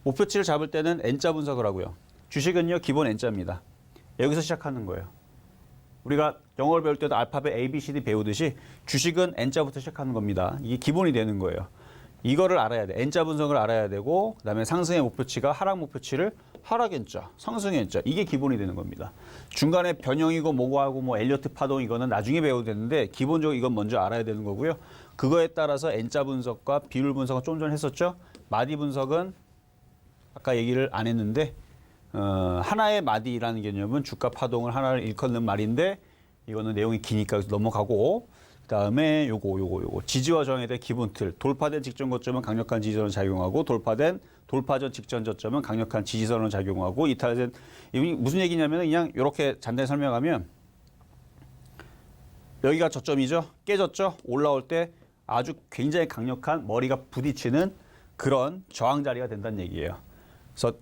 목표치를 잡을 때는 N자 분석을 하고요. 주식은요, 기본 N자입니다. 여기서 시작하는 거예요. 우리가 영어를 배울 때도 알파벳 A, B, C, D 배우듯이 주식은 N자부터 시작하는 겁니다. 이게 기본이 되는 거예요. 이거를 알아야 돼. N자 분석을 알아야 되고, 그 다음에 상승의 목표치가 하락 목표치를 하락 N자, 상승의 N자. 이게 기본이 되는 겁니다. 중간에 변형이고 뭐고 하고 뭐 엘리어트 파동 이거는 나중에 배워도 되는데 기본적으로 이건 먼저 알아야 되는 거고요. 그거에 따라서 N자 분석과 비율 분석은 좀 전에 했었죠. 마디 분석은 아까 얘기를 안 했는데 하나의 마디라는 개념은 주가 파동을 하나를 일컫는 말인데 이거는 내용이 기니까 넘어가고 그다음에 요거 지지와 저항에 대한 기본 틀. 돌파된 직전 고점은 강력한 지지선을 작용하고 돌파전 직전 저점은 강력한 지지선을 작용하고 이탈된 이게 무슨 얘기냐면 그냥 이렇게 잔단히 설명하면 여기가 저점이죠. 깨졌죠. 올라올 때 아주 굉장히 강력한 머리가 부딪히는 그런 저항 자리가 된다는 얘기예요. 그래서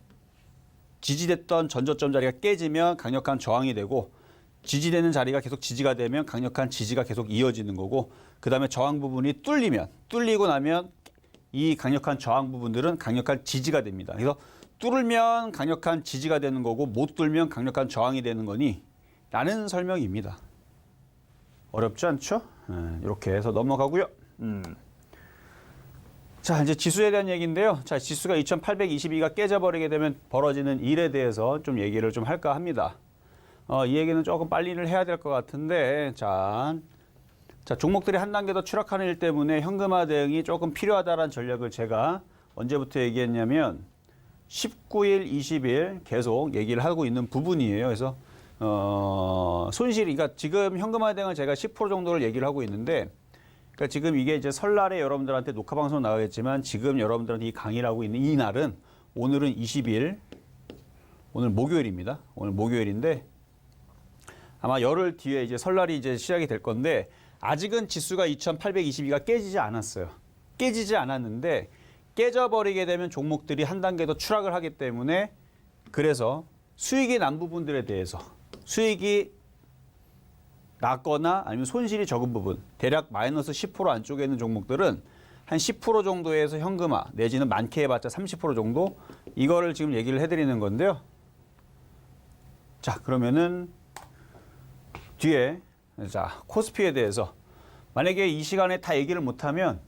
지지됐던 전저점 자리가 깨지면 강력한 저항이 되고 지지되는 자리가 계속 지지가 되면 강력한 지지가 계속 이어지는 거고 그 다음에 저항 부분이 뚫리고 나면 이 강력한 저항 부분들은 강력한 지지가 됩니다. 그래서 뚫으면 강력한 지지가 되는 거고 못 뚫으면 강력한 저항이 되는 거니 라는 설명입니다. 어렵지 않죠? 이렇게 해서 넘어가고요. 자, 이제 지수에 대한 얘기인데요. 자, 지수가 2822가 깨져버리게 되면 벌어지는 일에 대해서 좀 얘기를 좀 할까 합니다. 이 얘기는 조금 빨리를 해야 될 것 같은데, 자, 종목들이 한 단계 더 추락하는 일 때문에 현금화 대응이 조금 필요하다는 전략을 제가 언제부터 얘기했냐면 19일, 20일 계속 얘기를 하고 있는 부분이에요. 그래서 손실이, 그러니까 지금 현금화 대응을 제가 10% 정도를 얘기를 하고 있는데, 그러니까 지금 이게 이제 설날에 여러분들한테 녹화 방송 나가겠지만 지금 여러분들한테 이 강의를 하고 있는 이 날은 오늘은 20일, 오늘 목요일입니다. 오늘 목요일인데 아마 열흘 뒤에 이제 설날이 이제 시작이 될 건데 아직은 지수가 2822가 깨지지 않았어요. 깨지지 않았는데 깨져버리게 되면 종목들이 한 단계 더 추락을 하기 때문에 그래서 수익이 난 부분들에 대해서 수익이 낮거나 아니면 손실이 적은 부분 대략 마이너스 10% 안쪽에 있는 종목들은 한 10% 정도에서 현금화 내지는 많게 해봤자 30% 정도 이거를 지금 얘기를 해드리는 건데요. 자, 그러면은 뒤에 자 코스피에 대해서 만약에 이 시간에 다 얘기를 못하면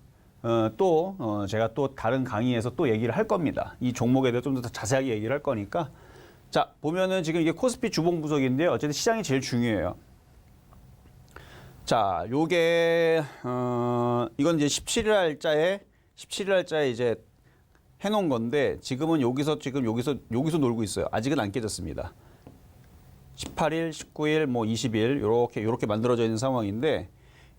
제가 또 다른 강의에서 또 얘기를 할 겁니다. 이 종목에 대해서 좀 더 자세하게 얘기를 할 거니까 자, 보면은 지금 이게 코스피 주봉 분석인데요. 어쨌든 시장이 제일 중요해요. 자, 요게 이건 이제 17일 날짜에 이제 해놓은 건데 지금은 여기서 놀고 있어요. 아직은 안 깨졌습니다. 18일, 19일, 뭐 20일 요렇게 만들어져 있는 상황인데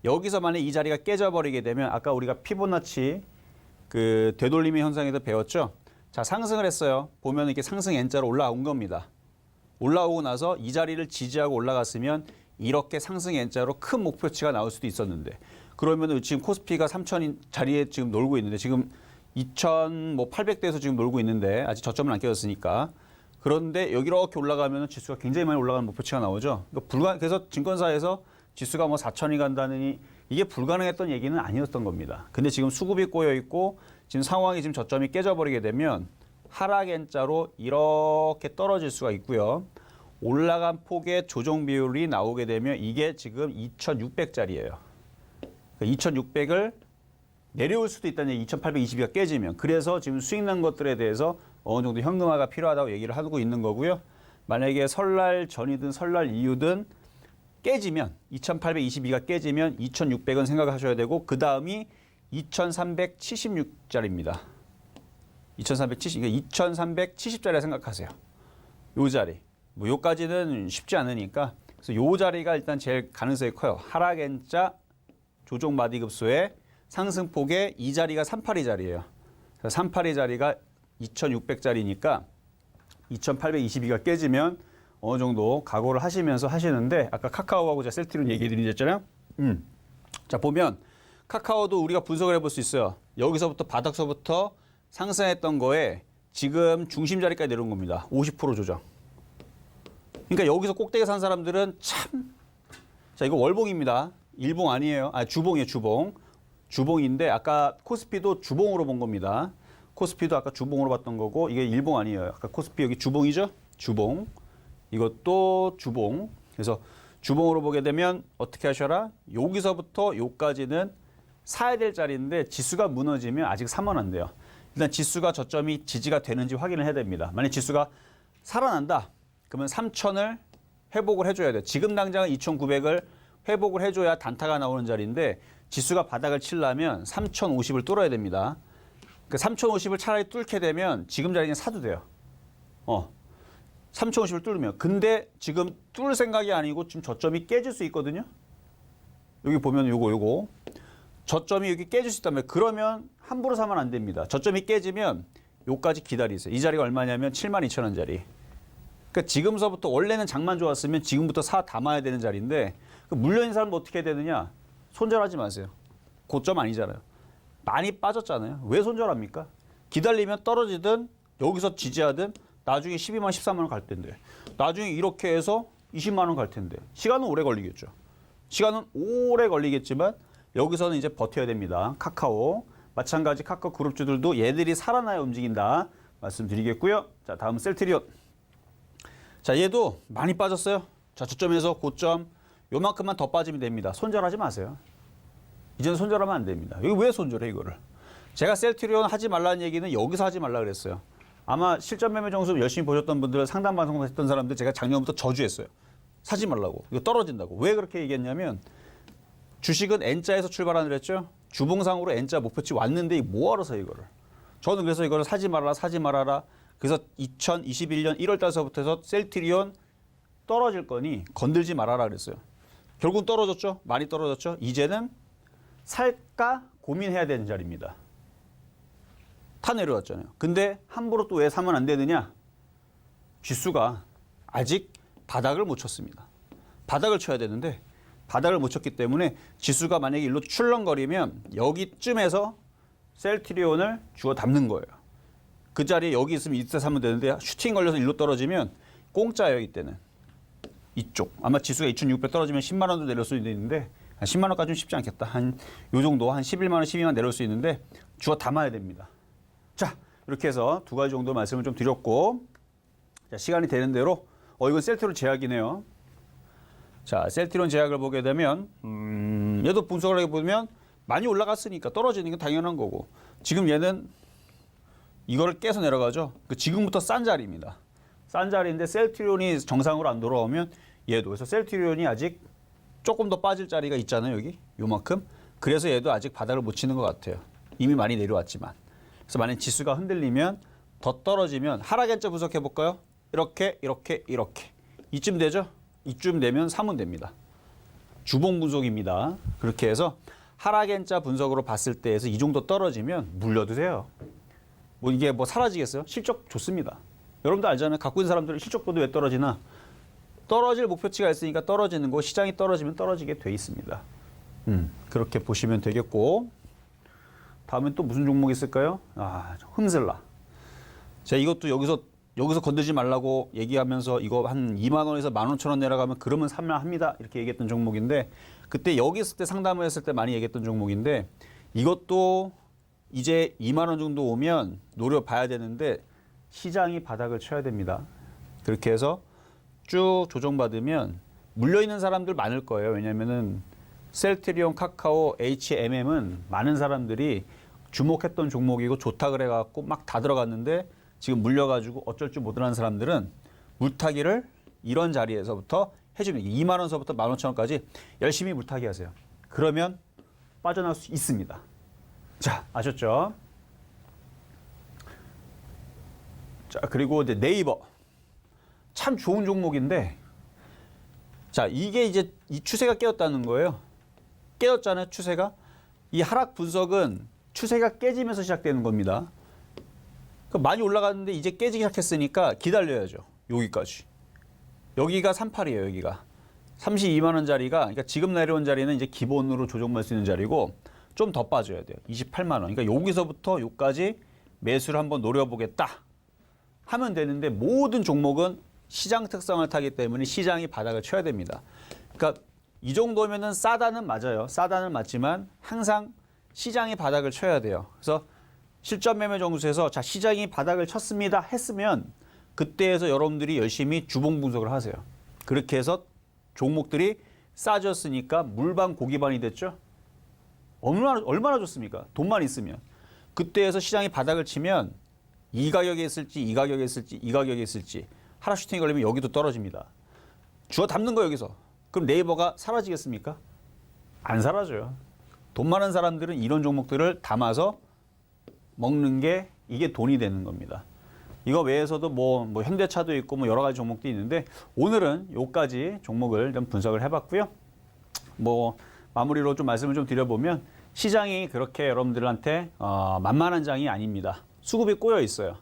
여기서 만약 이 자리가 깨져버리게 되면 아까 우리가 피보나치 그 되돌림의 현상에도 배웠죠. 자, 상승을 했어요. 보면 이렇게 상승 N자로 올라온 겁니다. 올라오고 나서 이 자리를 지지하고 올라갔으면 이렇게 상승 N자로 큰 목표치가 나올 수도 있었는데 그러면 지금 코스피가 3,000인 자리에 지금 놀고 있는데 지금 2,800대에서 지금 놀고 있는데 아직 저점은 안 깨졌으니까 그런데 여기 이렇게 올라가면 지수가 굉장히 많이 올라가는 목표치가 나오죠. 그래서 증권사에서 지수가 뭐 4,000이 간다느니 이게 불가능했던 얘기는 아니었던 겁니다. 근데 지금 수급이 꼬여 있고 지금 상황이 지금 저점이 깨져버리게 되면 하락 N자로 이렇게 떨어질 수가 있고요. 올라간 폭의 조정 비율이 나오게 되면 이게 지금 2,600짜리예요. 2,600을 내려올 수도 있다는 얘기, 2,822가 깨지면. 그래서 지금 수익 난 것들에 대해서 어느 정도 현금화가 필요하다고 얘기를 하고 있는 거고요. 만약에 설날 전이든 설날 이후든 깨지면 2,822가 깨지면 2,600은 생각하셔야 되고 그 다음이 2,376짜리입니다. 2,370짜리 생각하세요. 요 자리. 뭐 요까지는 쉽지 않으니까 그래서 요 자리가 일단 제일 가능성이 커요. 하락 N자 조정 마디급소의 상승폭의 이 자리가 382 자리예요. 382 자리가 2,600짜리니까 2,822가 깨지면 어느 정도 각오를 하시면서 하시는데 아까 카카오하고 제가 셀트리온 얘기 드렸잖아요. 자, 보면 카카오도 우리가 분석을 해볼 수 있어요. 여기서부터 바닥서부터 상승했던 거에 지금 중심 자리까지 내려온 겁니다. 50% 조정. 그러니까 여기서 꼭대기 산 사람들은 참, 자, 이거 월봉입니다. 일봉 아니에요. 아, 주봉이에요, 주봉. 주봉인데 아까 코스피도 주봉으로 본 겁니다. 코스피도 아까 주봉으로 봤던 거고 이게 일봉 아니에요. 아까 코스피 여기 주봉이죠? 주봉. 이것도 주봉. 그래서 주봉으로 보게 되면 어떻게 하셔라? 여기서부터 요까지는 사야 될 자리인데 지수가 무너지면 아직 사면 안 돼요. 일단 지수가 저점이 지지가 되는지 확인을 해야 됩니다. 만약 지수가 살아난다. 그러면 3,000을 회복을 해줘야 돼요. 지금 당장은 2,900을 회복을 해줘야 단타가 나오는 자리인데 지수가 바닥을 치려면 3,050을 뚫어야 됩니다. 그 3,050을 차라리 뚫게 되면 지금 자리는 사도 돼요. 3,050을 뚫으면. 근데 지금 뚫을 생각이 아니고 지금 저점이 깨질 수 있거든요. 여기 보면 요거. 저점이 여기 깨질 수 있다면 그러면 함부로 사면 안 됩니다. 저점이 깨지면 요까지 기다리세요. 이 자리가 얼마냐면 72,000원짜리. 그러니까 지금서부터 원래는 장만 좋았으면 지금부터 사 담아야 되는 자리인데 물려있는 사람은 어떻게 해야 되느냐? 손절하지 마세요. 고점 아니잖아요. 많이 빠졌잖아요. 왜 손절합니까? 기다리면 떨어지든 여기서 지지하든 나중에 12만, 13만 원 갈 텐데 나중에 이렇게 해서 20만 원 갈 텐데 시간은 오래 걸리겠죠. 시간은 오래 걸리겠지만 여기서는 이제 버텨야 됩니다. 카카오. 마찬가지 카카오 그룹주들도 얘들이 살아나야 움직인다. 말씀드리겠고요. 자, 다음 셀트리온. 자, 얘도 많이 빠졌어요. 자, 저점에서 고점 요만큼만 더 빠지면 됩니다. 손절하지 마세요. 이제는 손절하면 안 됩니다. 여기 왜 손절해 이거를? 제가 셀트리온 하지 말라는 얘기는 여기서 하지 말라 그랬어요. 아마 실전 매매 정수 열심히 보셨던 분들 상담 방송 했던 사람들 제가 작년부터 저주했어요. 사지 말라고. 이거 떨어진다고. 왜 그렇게 얘기했냐면 주식은 N자에서 출발하는 그랬죠. 주봉상으로 N자 목표치 왔는데 뭐하러 사 이거를. 저는 그래서 이거를 사지 말아라. 그래서 2021년 1월 달서부터 해서 셀트리온 떨어질 거니 건들지 말아라 그랬어요. 결국은 떨어졌죠. 많이 떨어졌죠. 이제는 살까 고민해야 되는 자리입니다. 타 내려왔잖아요. 근데 함부로 또 왜 사면 안 되느냐? 지수가 아직 바닥을 못 쳤습니다. 바닥을 쳐야 되는데 바닥을 못 쳤기 때문에 지수가 만약에 일로 출렁거리면 여기쯤에서 셀트리온을 주워 담는 거예요. 그 자리에 여기 있으면 이때 사면 되는데 슈팅 걸려서 일로 떨어지면 공짜예요. 이때는. 이쪽. 아마 지수가 2,600 떨어지면 10만 원도 내릴 수 있는데 한 10만 원까지는 쉽지 않겠다. 한 요 정도 한 11만 원, 12만 원 내릴 수 있는데 주워 담아야 됩니다. 자, 이렇게 해서 두 가지 정도 말씀을 좀 드렸고 자, 시간이 되는 대로 이건 셀트리온 제약이네요. 자, 셀트리온 제약을 보게 되면 얘도 분석을 해보면 많이 올라갔으니까 떨어지는 건 당연한 거고 지금 얘는 이거를 깨서 내려가죠. 지금부터 싼 자리입니다. 싼 자리인데 셀트리온이 정상으로 안 돌아오면 얘도. 그래서 셀트리온이 아직 조금 더 빠질 자리가 있잖아요, 여기. 요만큼. 그래서 얘도 아직 바닥을 못 치는 것 같아요. 이미 많이 내려왔지만. 그래서 만약 지수가 흔들리면 더 떨어지면 하락연자 분석해 볼까요? 이렇게. 이쯤 되죠? 이쯤 되면 사면 됩니다. 주봉 분석입니다. 그렇게 해서 하락연자 분석으로 봤을 때에서 이 정도 떨어지면 물려두세요. 뭐 이게 뭐 사라지겠어요? 실적 좋습니다. 여러분도 알잖아요. 갖고 있는 사람들은 실적 보도 왜 떨어지나? 떨어질 목표치가 있으니까 떨어지는 거, 시장이 떨어지면 떨어지게 돼 있습니다. 그렇게 보시면 되겠고, 다음엔 또 무슨 종목이 있을까요? 흠슬라. 제가 이것도 여기서 건들지 말라고 얘기하면서 이거 한 2만 원에서 15,000원 내려가면 그러면 살만합니다. 이렇게 얘기했던 종목인데, 그때 여기 있을 때 상담을 했을 때 많이 얘기했던 종목인데, 이것도 이제 2만 원 정도 오면 노려봐야 되는데 시장이 바닥을 쳐야 됩니다. 그렇게 해서 쭉 조정받으면 물려있는 사람들 많을 거예요. 왜냐면은 셀트리온, 카카오, HMM은 많은 사람들이 주목했던 종목이고 좋다 그래갖고 막 다 들어갔는데 지금 물려가지고 어쩔 줄 못하는 사람들은 물타기를 이런 자리에서부터 해주면 2만 원서부터 15,000원까지 열심히 물타기 하세요. 그러면 빠져나올 수 있습니다. 자, 아셨죠? 자, 그리고 이제 네이버. 참 좋은 종목인데, 자, 이게 이제 이 추세가 깨졌다는 거예요. 깨졌잖아요, 추세가. 이 하락 분석은 추세가 깨지면서 시작되는 겁니다. 많이 올라갔는데 이제 깨지기 시작했으니까 기다려야죠. 여기까지. 여기가 38이에요, 여기가. 32만 원짜리가, 그러니까 지금 내려온 자리는 이제 기본으로 조정할 수 있는 자리고 좀 더 빠져야 돼요. 28만 원. 그러니까 여기서부터 여기까지 매수를 한번 노려보겠다 하면 되는데 모든 종목은 시장 특성을 타기 때문에 시장이 바닥을 쳐야 됩니다. 그러니까 이 정도면은 싸다는 맞아요. 싸다는 맞지만 항상 시장이 바닥을 쳐야 돼요. 그래서 실전 매매 정수에서 자, 시장이 바닥을 쳤습니다 했으면 그때에서 여러분들이 열심히 주봉 분석을 하세요. 그렇게 해서 종목들이 싸졌으니까 물반 고기반이 됐죠. 얼마나 좋습니까? 돈만 있으면. 그때에서 시장이 바닥을 치면 이 가격에 있을지 이 가격에 있을지 이 가격에 있을지 하락 슈팅이 걸리면 여기도 떨어집니다. 주워 담는 거 여기서. 그럼 네이버가 사라지겠습니까? 안 사라져요. 돈 많은 사람들은 이런 종목들을 담아서 먹는 게 이게 돈이 되는 겁니다. 이거 외에서도 뭐 현대차도 있고 뭐 여러 가지 종목도 있는데 오늘은 요까지 종목을 좀 분석을 해봤고요. 뭐 마무리로 좀 말씀을 좀 드려보면 시장이 그렇게 여러분들한테 만만한 장이 아닙니다. 수급이 꼬여 있어요.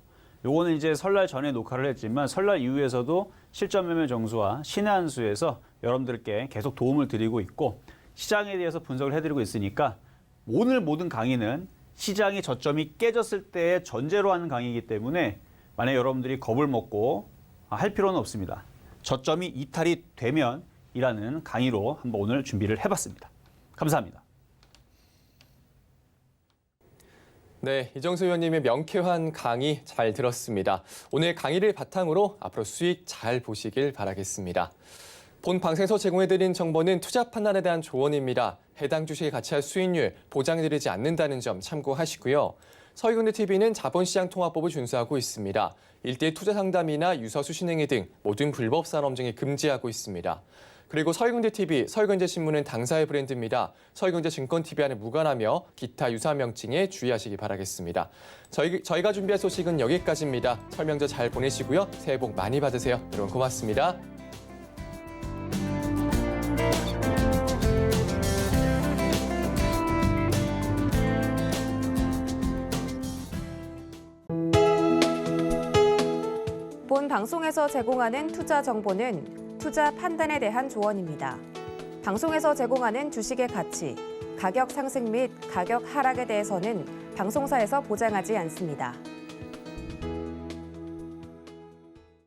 요거는 이제 설날 전에 녹화를 했지만 설날 이후에서도 실전 매매 정수와 신의 한 수에서 여러분들께 계속 도움을 드리고 있고 시장에 대해서 분석을 해드리고 있으니까 오늘 모든 강의는 시장의 저점이 깨졌을 때의 전제로 하는 강의이기 때문에 만약 여러분들이 겁을 먹고 할 필요는 없습니다. 저점이 이탈이 되면 이라는 강의로 한번 오늘 준비를 해봤습니다. 감사합니다. 네, 이정수 의원님의 명쾌한 강의 잘 들었습니다. 오늘 강의를 바탕으로 앞으로 수익 잘 보시길 바라겠습니다. 본 방송에서 제공해드린 정보는 투자 판단에 대한 조언입니다. 해당 주식의 가치와 수익률 보장드리지 않는다는 점 참고하시고요. 서희군대TV는 자본시장 통화법을 준수하고 있습니다. 일대일 투자 상담이나 유서 수신행위 등 모든 불법 산업 등을 금지하고 있습니다. 그리고 서희군대TV, 서희경제신문은 당사의 브랜드입니다. 서희경제증권TV와는 무관하며 기타 유사 명칭에 주의하시기 바라겠습니다. 저희가 준비한 소식은 여기까지입니다. 설명서 잘 보내시고요. 새해 복 많이 받으세요. 여러분 고맙습니다. 본 방송에서 제공하는 투자 정보는 투자 판단에 대한 조언입니다. 방송에서 제공하는 주식의 가치, 가격 상승 및 가격 하락에 대해서는 방송사에서 보장하지 않습니다.